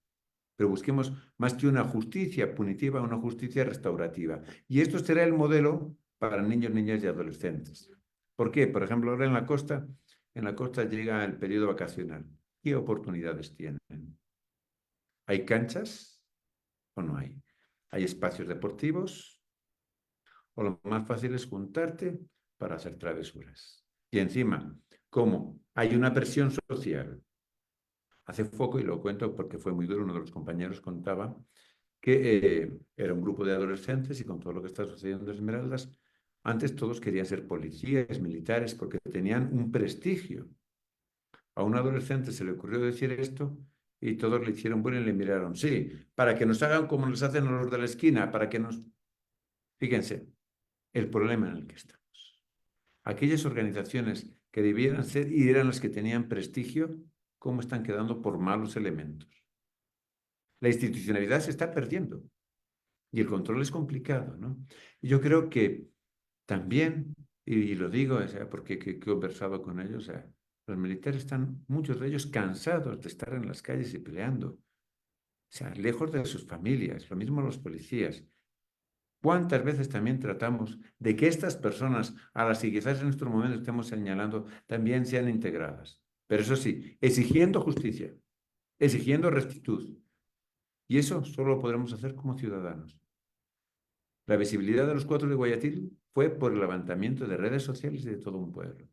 S3: pero busquemos más que una justicia punitiva, una justicia restaurativa. Y esto será el modelo para niños, niñas y adolescentes. ¿Por qué? Por ejemplo, ahora en la costa llega el periodo vacacional. ¿Qué oportunidades tienen? ¿Hay canchas o no hay? ¿Hay espacios deportivos? O lo más fácil es juntarte para hacer travesuras. Y encima, como hay una presión social, hace poco, y lo cuento porque fue muy duro, uno de los compañeros contaba que era un grupo de adolescentes y con todo lo que está sucediendo en Esmeraldas, antes todos querían ser policías, militares, porque tenían un prestigio. A un adolescente se le ocurrió decir esto y todos le hicieron bueno y le miraron. Sí, para que nos hagan como nos hacen a los de la esquina, para que nos... Fíjense, el problema en el que estamos. Aquellas organizaciones que debieran ser y eran las que tenían prestigio, ¿cómo están quedando por malos elementos? La institucionalidad se está perdiendo y el control es complicado, ¿no? Y yo creo que también, y lo digo, o sea, porque he conversado con ellos, o sea, los militares están, muchos de ellos, cansados de estar en las calles y peleando, o sea, lejos de sus familias, lo mismo los policías. ¿Cuántas veces también tratamos de que estas personas, a las que quizás en estos momentos estemos señalando, también sean integradas? Pero eso sí, exigiendo justicia, exigiendo rectitud. Y eso solo lo podremos hacer como ciudadanos. La visibilidad de los 4 de Guayaquil fue por el levantamiento de redes sociales y de todo un pueblo.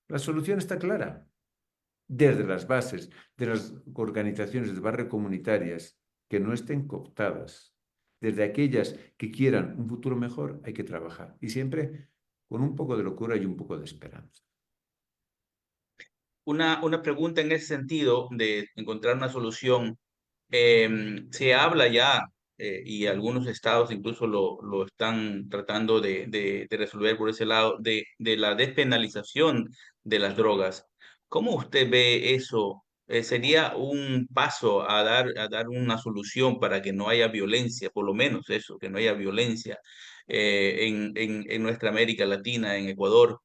S3: La solución está clara. Desde las bases de las organizaciones de barrio comunitarias que no estén cooptadas, desde aquellas que quieran un futuro mejor, hay que trabajar. Y siempre con un poco de locura y un poco de esperanza.
S2: Una pregunta en ese sentido de encontrar una solución. Se habla ya, y algunos estados incluso lo están tratando de resolver por ese lado, de la despenalización de las drogas. ¿Cómo usted ve eso? ¿Sería un paso a dar una solución para que no haya violencia, por lo menos eso, que no haya violencia en nuestra América Latina, en Ecuador?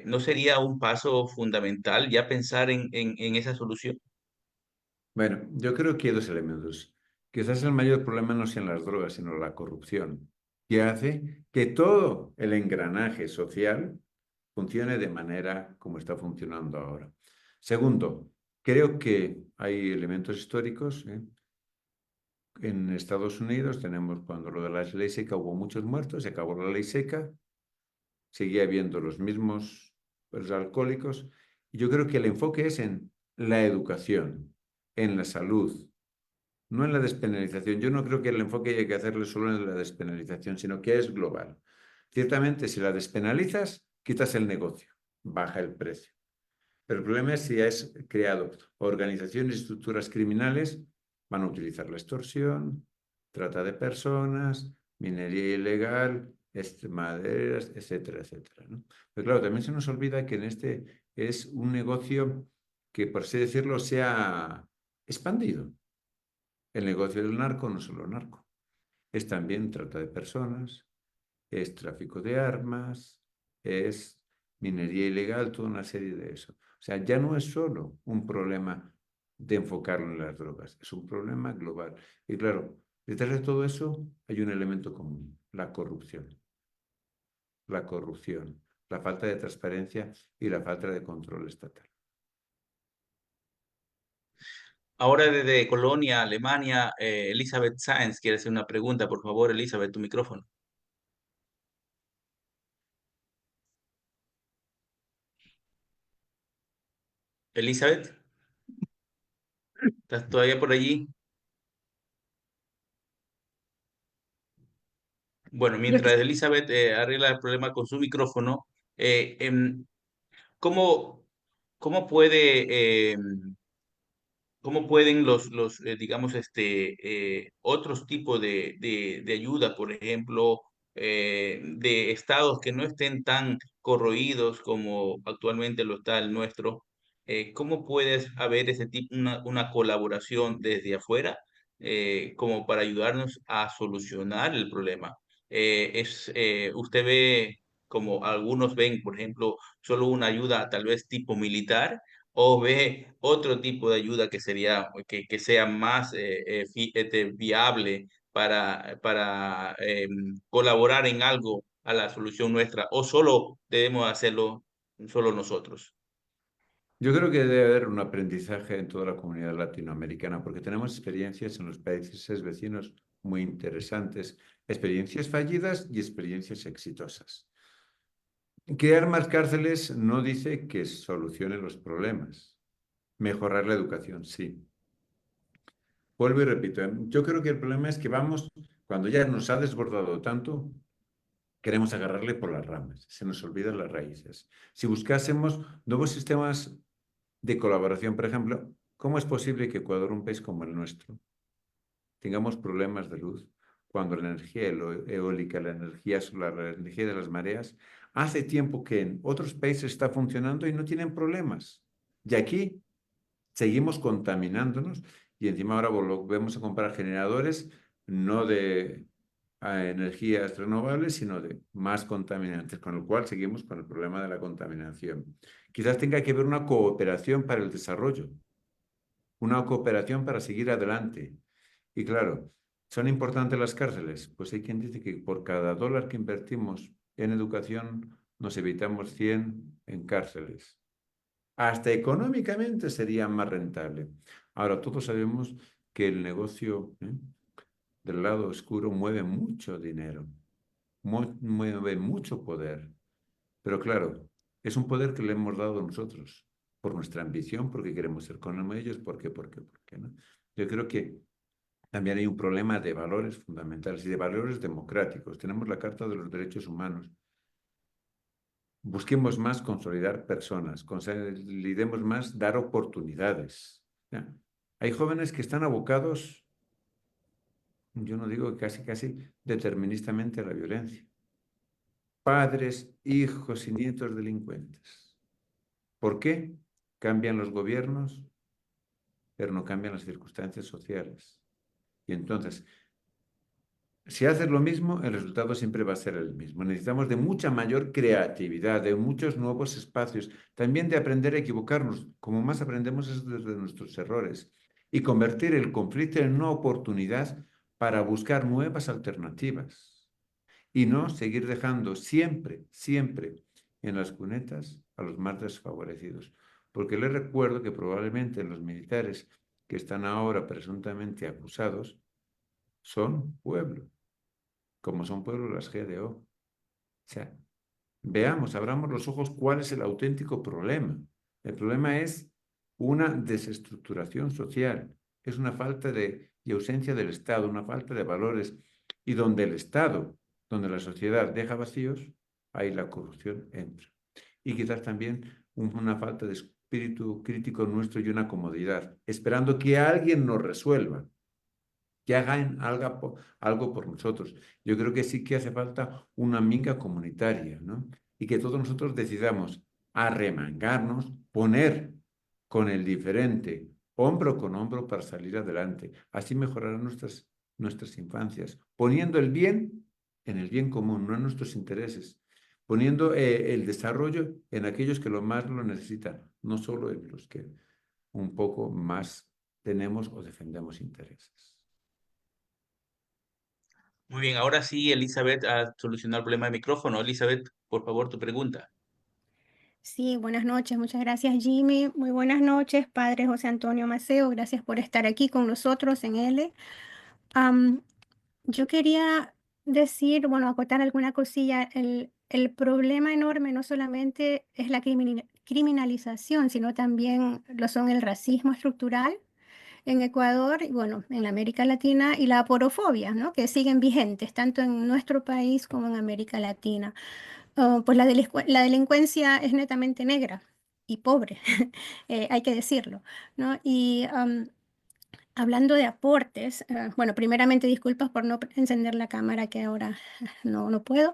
S2: ¿No sería un paso fundamental ya pensar en esa solución?
S3: Bueno, yo creo que hay dos elementos. Quizás el mayor problema no sean las drogas, sino la corrupción, que hace que todo el engranaje social funcione de manera como está funcionando ahora. Segundo, creo que hay elementos históricos, En Estados Unidos tenemos cuando lo de la ley seca hubo muchos muertos, se acabó la ley seca, seguía habiendo los mismos pues, alcohólicos. Y yo creo que el enfoque es en la educación, en la salud, no en la despenalización. Yo no creo que el enfoque haya que hacerle solo en la despenalización, sino que es global. Ciertamente, si la despenalizas, quitas el negocio, baja el precio. Pero el problema es si has creado organizaciones y estructuras criminales, van a utilizar la extorsión, trata de personas, minería ilegal, maderas, etcétera, etcétera, ¿no? Pero claro, también se nos olvida que en este es un negocio que, por así decirlo, se ha expandido. El negocio del narco no es solo narco, es también trata de personas, es tráfico de armas, es minería ilegal, toda una serie de eso. O sea, ya no es solo un problema de enfocarlo en las drogas, es un problema global. Y claro, detrás de todo eso hay un elemento común, la corrupción. La corrupción, la falta de transparencia y la falta de control estatal.
S2: Ahora desde Colonia, Alemania, Elizabeth Sáenz quiere hacer una pregunta. Por favor, Elizabeth, tu micrófono. Elizabeth, ¿estás todavía por allí? Bueno,
S1: Creo que
S2: mientras Elizabeth arregla el problema con su micrófono, ¿cómo, cómo puede ¿cómo pueden digamos, otros tipos de ayuda, por ejemplo, de estados que no estén tan corroídos como actualmente lo está el nuestro? ¿Cómo puedes haber ese tipo, una colaboración desde afuera, como para ayudarnos a solucionar el problema? Usted ve, como algunos ven, por ejemplo, solo una ayuda tal vez tipo militar, o ve otro tipo de ayuda que sería que sea más viable para colaborar en algo a la solución nuestra, o solo debemos hacerlo solo nosotros.
S3: Yo creo que debe haber un aprendizaje en toda la comunidad latinoamericana, porque tenemos experiencias en los países vecinos muy interesantes, experiencias fallidas y experiencias exitosas. Crear más cárceles no dice que solucione los problemas. Mejorar la educación, sí. Vuelvo y repito, yo creo que el problema es que vamos, cuando ya nos ha desbordado tanto, queremos agarrarle por las ramas, se nos olvidan las raíces. Si buscásemos nuevos sistemas de colaboración, por ejemplo, ¿cómo es posible que Ecuador, un país como el nuestro, tengamos problemas de luz cuando la energía eólica, la energía solar, la energía de las mareas, hace tiempo que en otros países está funcionando y no tienen problemas? Y aquí seguimos contaminándonos y encima ahora volvemos a comprar generadores no de energías renovables, sino de más contaminantes, con lo cual seguimos con el problema de la contaminación. Quizás tenga que haber una cooperación para el desarrollo, una cooperación para seguir adelante. Y claro, ¿son importantes las cárceles? Pues hay quien dice que por cada dólar que invertimos en educación nos evitamos 100 en cárceles. Hasta económicamente sería más rentable. Ahora, todos sabemos que el negocio del lado oscuro mueve mucho dinero, mueve mucho poder. Pero claro, es un poder que le hemos dado nosotros por nuestra ambición, porque queremos ser como ellos, ¿por qué no? Yo creo que también hay un problema de valores fundamentales y de valores democráticos. Tenemos la Carta de los Derechos Humanos. Busquemos más consolidar personas, consolidemos más dar oportunidades. ¿Ya? Hay jóvenes que están abocados, yo no digo casi deterministamente a la violencia. Padres, hijos y nietos delincuentes. ¿Por qué? Cambian los gobiernos, pero no cambian las circunstancias sociales. Y entonces, si haces lo mismo, el resultado siempre va a ser el mismo. Necesitamos de mucha mayor creatividad, de muchos nuevos espacios, también de aprender a equivocarnos. Como más aprendemos es desde nuestros errores y convertir el conflicto en una oportunidad para buscar nuevas alternativas y no seguir dejando siempre en las cunetas a los más desfavorecidos. Porque les recuerdo que probablemente los militares que están ahora presuntamente acusados son pueblo, como son pueblo las GDO. O sea, veamos, abramos los ojos cuál es el auténtico problema. El problema es una desestructuración social, es una falta y ausencia del Estado, una falta de valores. Y donde el Estado, donde la sociedad deja vacíos, ahí la corrupción entra. Y quizás también una falta de espíritu crítico nuestro y una comodidad, esperando que alguien nos resuelva, que hagan algo por nosotros. Yo creo que sí que hace falta una minga comunitaria, ¿no? Y que todos nosotros decidamos arremangarnos, poner con el diferente, hombro con hombro para salir adelante. Así mejorarán nuestras infancias, poniendo el bien en el bien común, no en nuestros intereses, poniendo el desarrollo en aquellos que lo más lo necesitan, no solo en los que un poco más tenemos o defendemos intereses.
S2: Muy bien, ahora sí, Elizabeth ha solucionado el problema de micrófono. Elizabeth, por favor, tu pregunta.
S6: Sí, buenas noches. Muchas gracias, Jimmy. Muy buenas noches, padre José Antonio Maceo. Gracias por estar aquí con nosotros en L. Yo quería decir, bueno, acotar alguna cosilla. El problema enorme no solamente es la criminalización, sino también lo son el racismo estructural en Ecuador y, bueno, en la América Latina y la aporofobia, ¿no? Que siguen vigentes tanto en nuestro país como en América Latina. Pues la delincuencia es netamente negra y pobre, hay que decirlo, ¿no? Y hablando de aportes, bueno, primeramente disculpas por no encender la cámara que ahora no puedo.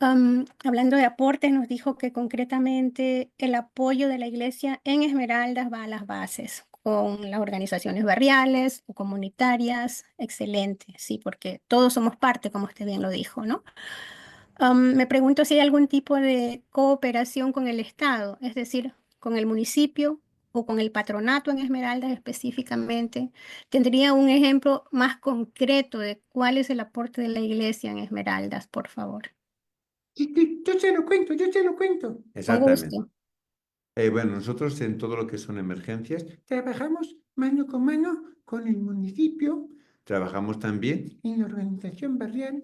S6: Hablando de aportes, nos dijo que concretamente el apoyo de la iglesia en Esmeraldas va a las bases, con las organizaciones barriales o comunitarias. Excelente, sí, porque todos somos parte, como usted bien lo dijo, ¿no? Me pregunto si hay algún tipo de cooperación con el Estado, es decir, con el municipio o con el patronato en Esmeraldas específicamente. ¿Tendría un ejemplo más concreto de cuál es el aporte de la iglesia en Esmeraldas, por favor?
S4: Yo se lo cuento, yo se lo cuento.
S6: Con
S3: Exactamente.
S6: gusto.
S3: Bueno, nosotros en todo lo que son emergencias
S4: Trabajamos mano con mano con el municipio,
S3: trabajamos también
S4: en la organización barrial.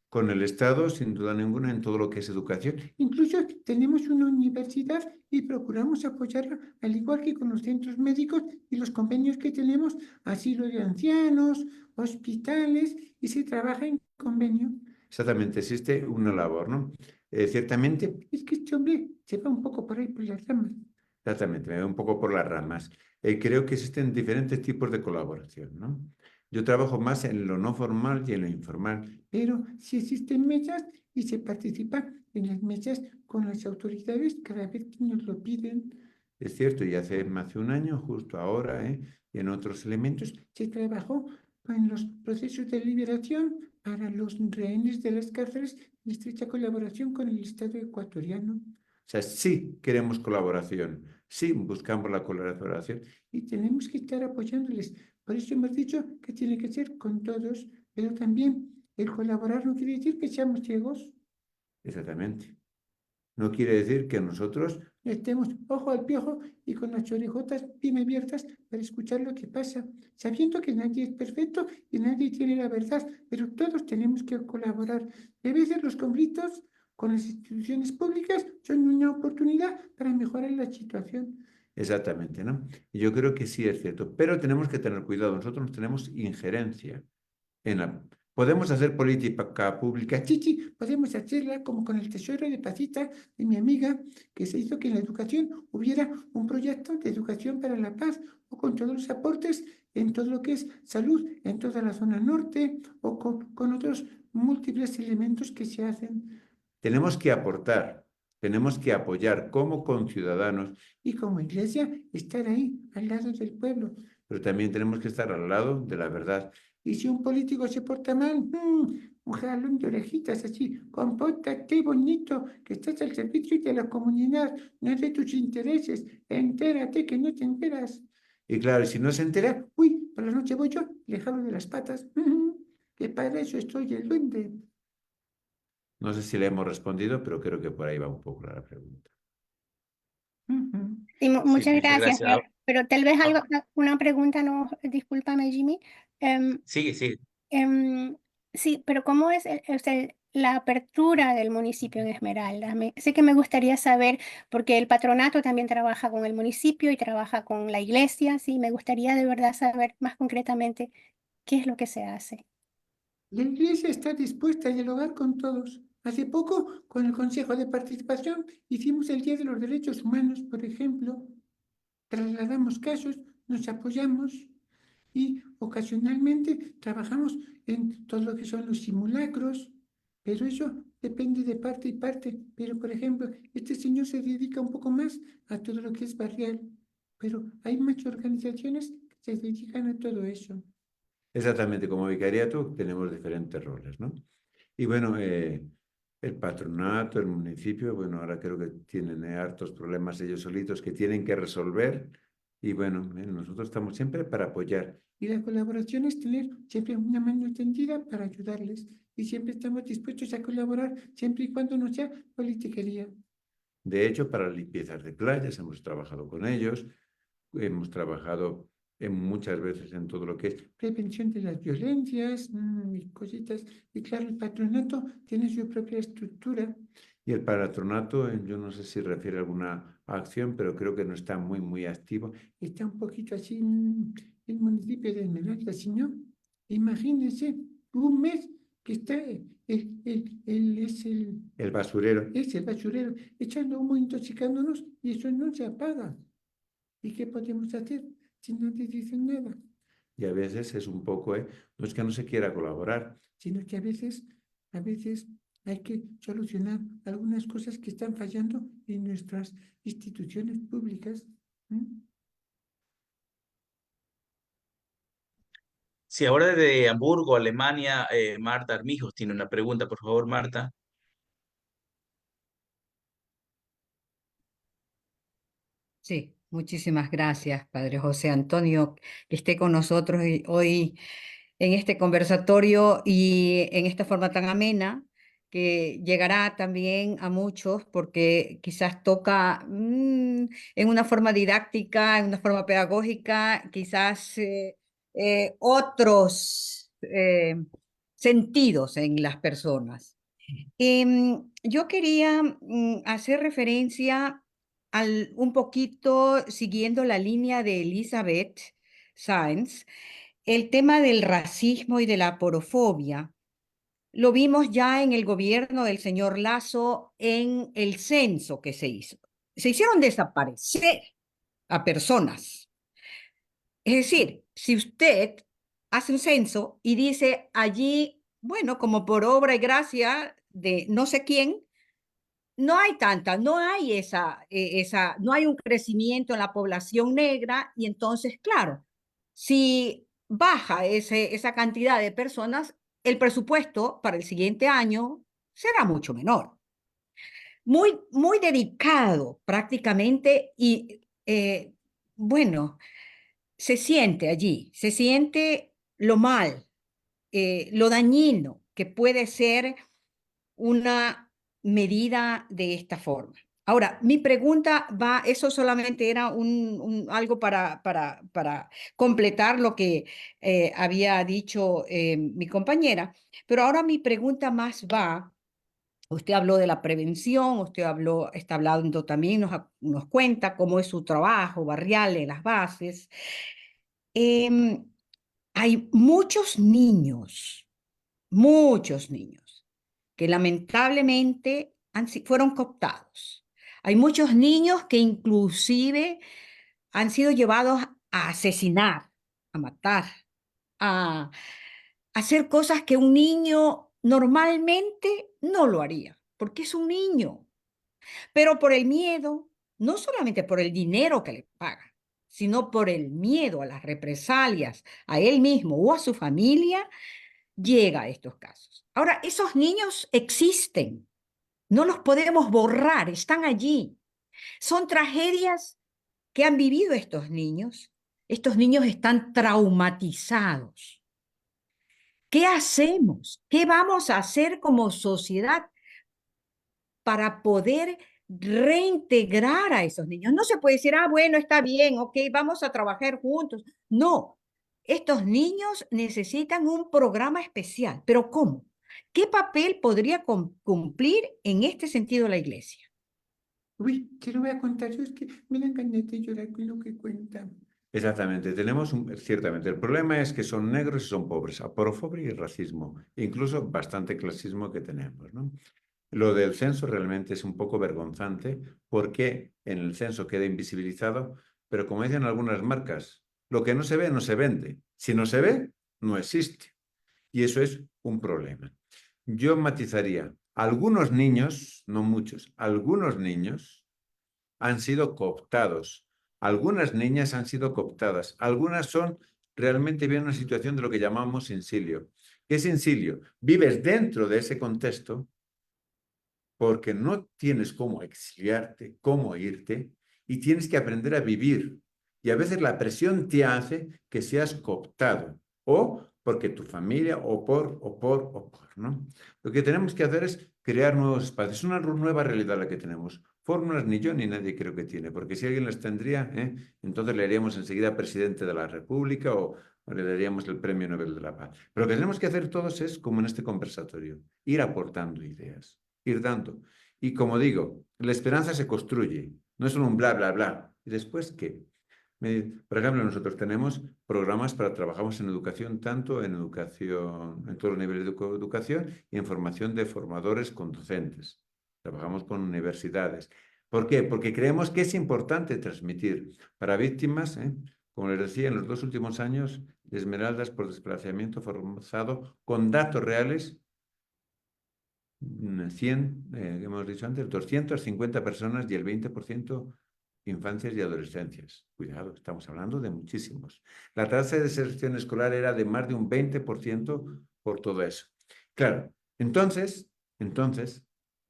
S3: con el Estado, sin duda ninguna, en todo lo que es educación.
S4: Incluso tenemos una universidad y procuramos apoyarla, al igual que con los centros médicos y los convenios que tenemos, asilo de ancianos, hospitales, y se trabaja en convenio.
S3: Exactamente, existe una labor, ¿no? Ciertamente,
S4: Es que este hombre se va un poco por ahí por las ramas.
S3: exactamente, me voy un poco por las ramas. Creo que existen diferentes tipos de colaboración, ¿no? Yo trabajo más en lo no formal y en lo informal.
S4: Pero si existen mesas y se participa en las mesas con las autoridades cada vez que nos lo piden,
S3: Es cierto, y hace más de un año, justo ahora, y en otros elementos,
S4: se trabajó en los procesos de liberación para los rehenes de las cárceles en estrecha colaboración con el Estado ecuatoriano.
S3: o sea, sí queremos colaboración, sí buscamos la colaboración.
S4: Y tenemos que estar apoyándoles. Por eso hemos dicho que tiene que ser con todos, pero también el colaborar no quiere decir que seamos ciegos.
S3: Exactamente. No quiere decir que nosotros
S4: Estemos ojo al piojo y con las orejotas bien abiertas para escuchar lo que pasa, sabiendo que nadie es perfecto y nadie tiene la verdad, pero todos tenemos que colaborar. A veces los conflictos con las instituciones públicas son una oportunidad para mejorar la situación.
S3: exactamente, ¿no? Y yo creo que sí es cierto, pero tenemos que tener cuidado, nosotros no tenemos injerencia en la... Podemos hacer política pública,
S4: Chichi, podemos hacerla como con el tesoro de Pasita de mi amiga, que se hizo que en la educación hubiera un proyecto de educación para la paz, o con todos los aportes en todo lo que es salud en toda la zona norte, o con otros múltiples elementos que se hacen.
S3: tenemos que aportar, tenemos que apoyar como conciudadanos,
S4: Y como iglesia, estar ahí, al lado del pueblo.
S3: pero también tenemos que estar al lado de la verdad.
S4: Y si un político se porta mal, un jalón de orejitas así, compórtate bonito, que estás al servicio de la comunidad, no de tus intereses, entérate que no te enteras.
S3: Y claro, si no se entera,
S4: Uy, por la noche voy yo, le jalo de las patas, que para eso estoy el duende.
S3: no sé si le hemos respondido, pero creo que por ahí va un poco la pregunta.
S6: Sí,
S2: Sí,
S6: muchas
S2: muchas
S6: gracias,
S2: gracias.
S6: pero tal vez algo, una pregunta, no, discúlpame, Jimmy.
S2: Sigue, sigue.
S6: Sí, pero ¿cómo es la apertura del municipio en Esmeralda? Sé que me gustaría saber, porque el patronato también trabaja con el municipio y trabaja con la iglesia, sí, me gustaría de verdad saber más concretamente qué es lo que se hace.
S4: La Iglesia está dispuesta a dialogar con todos. Hace poco, con el Consejo de Participación, hicimos el Día de los Derechos Humanos, por ejemplo. Trasladamos casos, nos apoyamos y ocasionalmente trabajamos en todo lo que son los simulacros, pero eso depende de parte y parte. Pero, por ejemplo, este señor se dedica un poco más a todo lo que es barrial, pero hay más organizaciones que se dedican a todo eso.
S3: Exactamente, como vicariato tenemos diferentes roles, ¿no? Y bueno, el patronato, el municipio, bueno, ahora creo que tienen hartos problemas ellos solitos que tienen que resolver. Y bueno, nosotros estamos siempre para apoyar.
S4: Y la colaboración es tener siempre una mano extendida para ayudarles. Y siempre estamos dispuestos a colaborar, siempre y cuando no sea politiquería.
S3: De hecho, para limpiezas de playas hemos trabajado con ellos, hemos trabajado muchas veces en todo lo que es
S4: Prevención de las violencias y cositas. Y claro, el patronato tiene su propia estructura.
S3: Y el patronato, yo no sé si refiere a alguna acción, pero creo que no está muy activo.
S4: Está un poquito así el municipio de Esmeralda, si no, imagínense, un mes que está
S3: El basurero.
S4: es el basurero echando humo, intoxicándonos y eso no se apaga. ¿Y qué podemos hacer si nadie dice nada?
S3: Y a veces es un poco, no es que no se quiera colaborar,
S4: Sino que a veces hay que solucionar algunas cosas que están fallando en nuestras instituciones públicas.
S2: Sí, ahora desde Hamburgo, Alemania, Marta Armijos tiene una pregunta, por favor, Marta.
S7: Sí, muchísimas gracias, Padre José Antonio, que esté con nosotros hoy en este conversatorio y en esta forma tan amena, que llegará también a muchos porque quizás toca en una forma didáctica, en una forma pedagógica, quizás otros sentidos en las personas. Yo quería hacer referencia un poquito siguiendo la línea de Elizabeth Sáenz, el tema del racismo y de la aporofobia. Lo vimos ya en el gobierno del señor Lasso en el censo que se hizo. Se hicieron desaparecer a personas. Es decir, si usted hace un censo y dice allí, bueno, como por obra y gracia de no sé quién, no hay tanta, no hay no hay un crecimiento en la población negra y entonces, claro, si baja esa cantidad de personas, el presupuesto para el siguiente año será mucho menor. Muy dedicado prácticamente y bueno, se siente allí, se siente lo mal, lo dañino que puede ser una medida de esta forma. Ahora, mi pregunta va, eso solamente era algo para completar lo que había dicho mi compañera, pero ahora mi pregunta más va, usted habló de la prevención, está hablando también, nos cuenta cómo es su trabajo barrial en las bases. Hay muchos niños que lamentablemente fueron cooptados. Hay muchos niños que inclusive han sido llevados a asesinar, a matar, a hacer cosas que un niño normalmente no lo haría, porque es un niño. Pero por el miedo, no solamente por el dinero que le pagan, sino por el miedo a las represalias a él mismo o a su familia, llega a estos casos. Ahora, esos niños existen, no los podemos borrar, están allí. Son tragedias que han vivido estos niños. Estos niños están traumatizados. ¿Qué hacemos? ¿Qué vamos a hacer como sociedad para poder reintegrar a esos niños? No se puede decir, bueno, está bien, ok, vamos a trabajar juntos. No, estos niños necesitan un programa especial. ¿Pero cómo? ¿Qué papel podría cumplir en este sentido la iglesia?
S4: Uy, ¿qué le voy a contar? Yo es que me dan ganas de llorar con lo que cuentan.
S3: Exactamente, tenemos ciertamente, el problema es que son negros y son pobres, aporofobia y racismo, incluso bastante clasismo que tenemos, ¿no? Lo del censo realmente es un poco vergonzante porque en el censo queda invisibilizado, pero como dicen algunas marcas, lo que no se ve no se vende. Si no se ve, no existe. Y eso es un problema. Yo matizaría, algunos niños, no muchos, algunos niños han sido cooptados, algunas niñas han sido cooptadas, algunas son realmente bien una situación de lo que llamamos insilio. ¿Qué es insilio? Vives dentro de ese contexto porque no tienes cómo exiliarte, cómo irte, y tienes que aprender a vivir. Y a veces la presión te hace que seas cooptado, o porque tu familia, o por, ¿no? Lo que tenemos que hacer es crear nuevos espacios. Es una nueva realidad la que tenemos. Fórmulas ni yo ni nadie creo que tiene, porque si alguien las tendría, entonces le haríamos enseguida presidente de la República o le daríamos el Premio Nobel de la Paz. Pero lo que tenemos que hacer todos es, como en este conversatorio, ir aportando ideas, ir dando. Y como digo, la esperanza se construye, no es solo un bla, bla, bla. ¿Y después qué? Por ejemplo, nosotros tenemos programas trabajamos en educación, tanto en educación, en todos los niveles de educación y en formación de formadores con docentes. Trabajamos con universidades. ¿Por qué? Porque creemos que es importante transmitir para víctimas, como les decía, en los 2 últimos años, de Esmeraldas por desplazamiento forzado, con datos reales, 100, hemos dicho antes, 250 personas y el 20% infancias y adolescencias. Cuidado, estamos hablando de muchísimos. La tasa de deserción escolar era de más de un 20% por todo eso. Claro, entonces,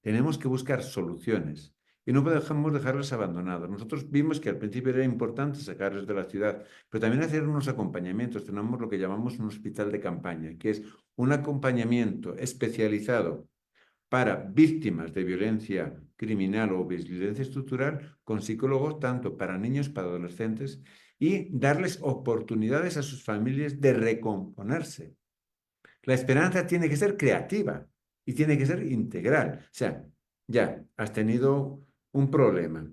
S3: tenemos que buscar soluciones y no podemos dejarlos abandonados. Nosotros vimos que al principio era importante sacarlos de la ciudad, pero también hacer unos acompañamientos. Tenemos lo que llamamos un hospital de campaña, que es un acompañamiento especializado para víctimas de violencia criminal o violencia estructural con psicólogos tanto para niños, para adolescentes y darles oportunidades a sus familias de recomponerse. La esperanza tiene que ser creativa y tiene que ser integral. O sea, ya has tenido un problema.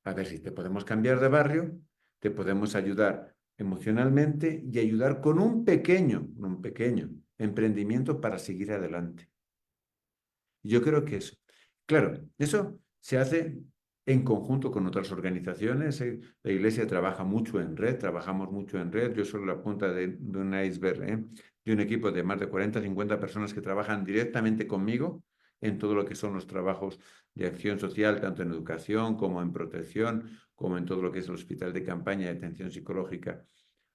S3: A ver si te podemos cambiar de barrio, te podemos ayudar emocionalmente y ayudar con un pequeño emprendimiento para seguir adelante. Yo creo que eso. Claro, eso se hace en conjunto con otras organizaciones. La Iglesia trabaja mucho en red, trabajamos mucho en red. Yo soy la punta de un iceberg, de un equipo de más de 40, 50 personas que trabajan directamente conmigo en todo lo que son los trabajos de acción social, tanto en educación como en protección, como en todo lo que es el hospital de campaña de atención psicológica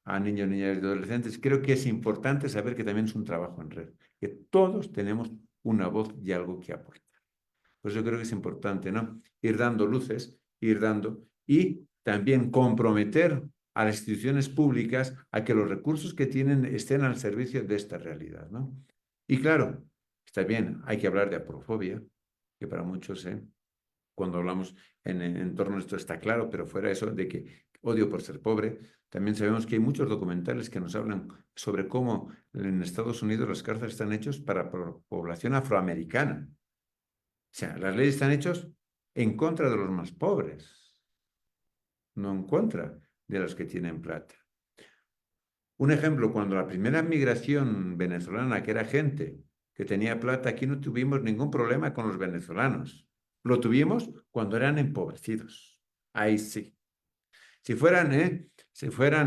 S3: a niños, niñas y adolescentes. Creo que es importante saber que también es un trabajo en red, que todos tenemos una voz y algo que aportar. Pues yo creo que es importante, ¿no? Ir dando luces, ir dando y también comprometer a las instituciones públicas a que los recursos que tienen estén al servicio de esta realidad, ¿no? Y claro, está bien, hay que hablar de aporofobia, que para muchos, cuando hablamos en torno a esto está claro, pero fuera eso de que odio por ser pobre, también sabemos que hay muchos documentales que nos hablan sobre cómo en Estados Unidos las cárceles están hechos para población afroamericana. O sea, las leyes están hechas en contra de los más pobres, no en contra de los que tienen plata. Un ejemplo, cuando la primera migración venezolana, que era gente que tenía plata, aquí no tuvimos ningún problema con los venezolanos. Lo tuvimos cuando eran empobrecidos. Ahí sí. Si fueran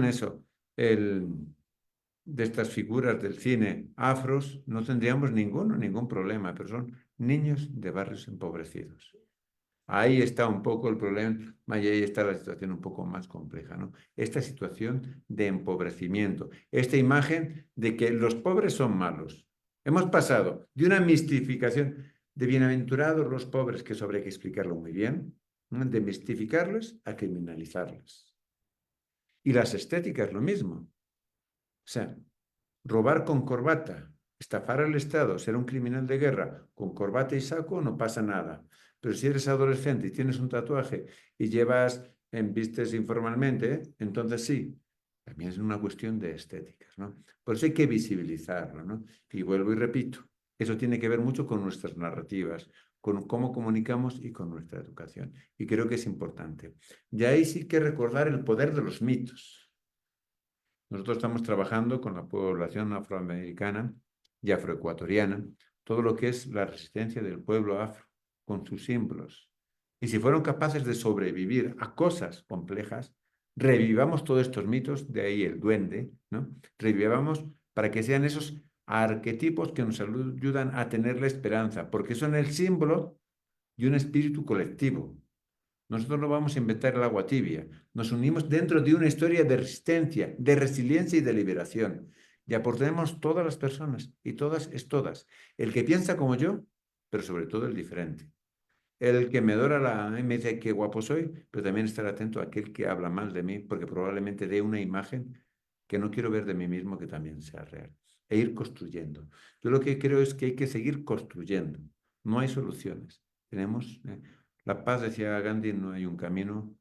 S3: eso, de estas figuras del cine afros, no tendríamos ningún problema, pero son niños de barrios empobrecidos. Ahí está un poco el problema y ahí está la situación un poco más compleja, ¿no? Esta situación de empobrecimiento, esta imagen de que los pobres son malos. Hemos pasado de una mistificación de bienaventurados los pobres, que eso habría que explicarlo muy bien, de mistificarlos a criminalizarlos. Y las estéticas, lo mismo. O sea, robar con corbata, estafar al Estado, ser un criminal de guerra con corbata y saco, no pasa nada. Pero si eres adolescente y tienes un tatuaje y vistes informalmente, entonces sí. También es una cuestión de estéticas, ¿no? Por eso hay que visibilizarlo, ¿no? Y vuelvo y repito, eso tiene que ver mucho con nuestras narrativas, con cómo comunicamos y con nuestra educación. Y creo que es importante. Y ahí sí que recordar el poder de los mitos. Nosotros estamos trabajando con la población afroamericana y afroecuatoriana, todo lo que es la resistencia del pueblo afro, con sus símbolos. Y si fueron capaces de sobrevivir a cosas complejas, revivamos todos estos mitos, de ahí el duende, ¿no? Revivamos para que sean esos arquetipos que nos ayudan a tener la esperanza, porque son el símbolo de un espíritu colectivo. Nosotros no vamos a inventar el agua tibia. Nos unimos dentro de una historia de resistencia, de resiliencia y de liberación. Y aportemos todas las personas, y todas es todas. El que piensa como yo, pero sobre todo el diferente. El que me adora me dice qué guapo soy, pero también estar atento a aquel que habla mal de mí, porque probablemente dé una imagen que no quiero ver de mí mismo que también sea real. E ir construyendo. Yo lo que creo es que hay que seguir construyendo. No hay soluciones. Tenemos... La paz, decía Gandhi, no hay un camino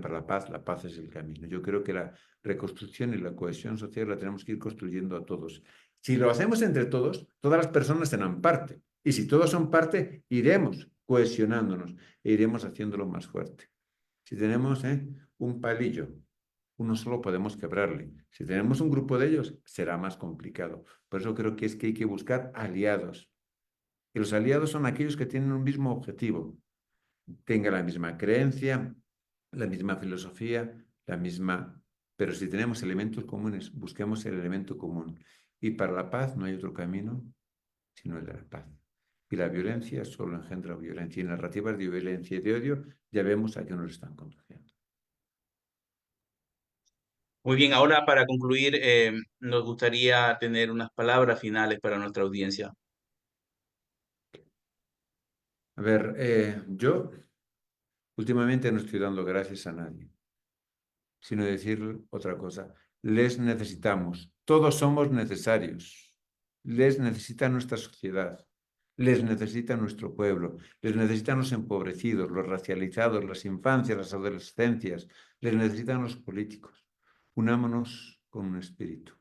S3: para la paz es el camino. Yo creo que la reconstrucción y la cohesión social la tenemos que ir construyendo a todos. Si lo hacemos entre todos, todas las personas serán parte. Y si todos son parte, iremos cohesionándonos e iremos haciéndolo más fuerte. Si tenemos un palillo, uno solo podemos quebrarle. Si tenemos un grupo de ellos, será más complicado. Por eso creo que es que hay que buscar aliados. Y los aliados son aquellos que tienen un mismo objetivo, tengan la misma creencia, la misma filosofía, la misma... Pero si tenemos elementos comunes, busquemos el elemento común. Y para la paz no hay otro camino sino el de la paz. Y la violencia solo engendra violencia. Y narrativas de violencia y de odio ya vemos a qué nos están conduciendo.
S2: Muy bien, ahora para concluir, nos gustaría tener unas palabras finales para nuestra audiencia.
S3: A ver, yo últimamente no estoy dando gracias a nadie, sino decir otra cosa. Les necesitamos. Todos somos necesarios. Les necesita nuestra sociedad. Les necesita nuestro pueblo. Les necesitan los empobrecidos, los racializados, las infancias, las adolescencias. Les necesitan los políticos. Unámonos con un espíritu.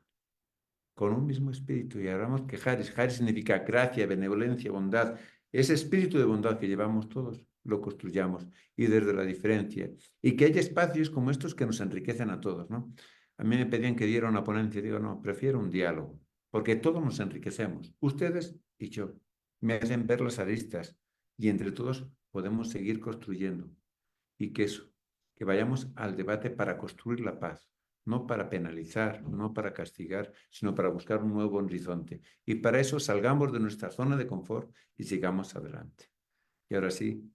S3: Con un mismo espíritu. Y hablamos que Haris significa gracia, benevolencia, bondad. Ese espíritu de bondad que llevamos todos, lo construyamos y desde la diferencia. Y que haya espacios como estos que nos enriquecen a todos, ¿no? A mí me pedían que diera una ponencia y digo, no, prefiero un diálogo, porque todos nos enriquecemos, ustedes y yo. Me hacen ver las aristas y entre todos podemos seguir construyendo. Y que eso, que vayamos al debate para construir la paz, no para penalizar, no para castigar, sino para buscar un nuevo horizonte. Y para eso salgamos de nuestra zona de confort y sigamos adelante. Y ahora sí,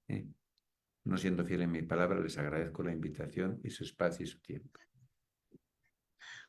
S3: no siendo fiel en mi palabra, les agradezco la invitación y su espacio y su tiempo.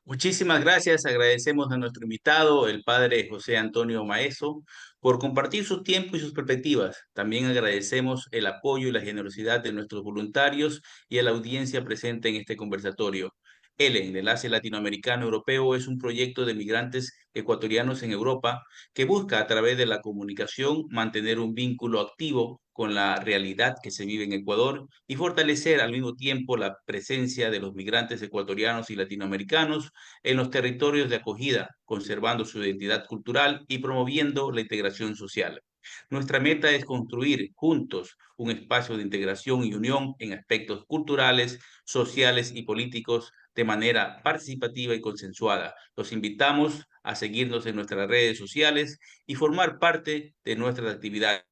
S2: Muchísimas gracias. Agradecemos a nuestro invitado, el padre José Antonio Maeso, por compartir su tiempo y sus perspectivas. También agradecemos el apoyo y la generosidad de nuestros voluntarios y a la audiencia presente en este conversatorio. ELE, el Enlace Latinoamericano Europeo, es un proyecto de migrantes ecuatorianos en Europa que busca a través de la comunicación mantener un vínculo activo con la realidad que se vive en Ecuador y fortalecer al mismo tiempo la presencia de los migrantes ecuatorianos y latinoamericanos en los territorios de acogida, conservando su identidad cultural y promoviendo la integración social. Nuestra meta es construir juntos un espacio de integración y unión en aspectos culturales, sociales y políticos de manera participativa y consensuada. Los invitamos a seguirnos en nuestras redes sociales y formar parte de nuestras actividades.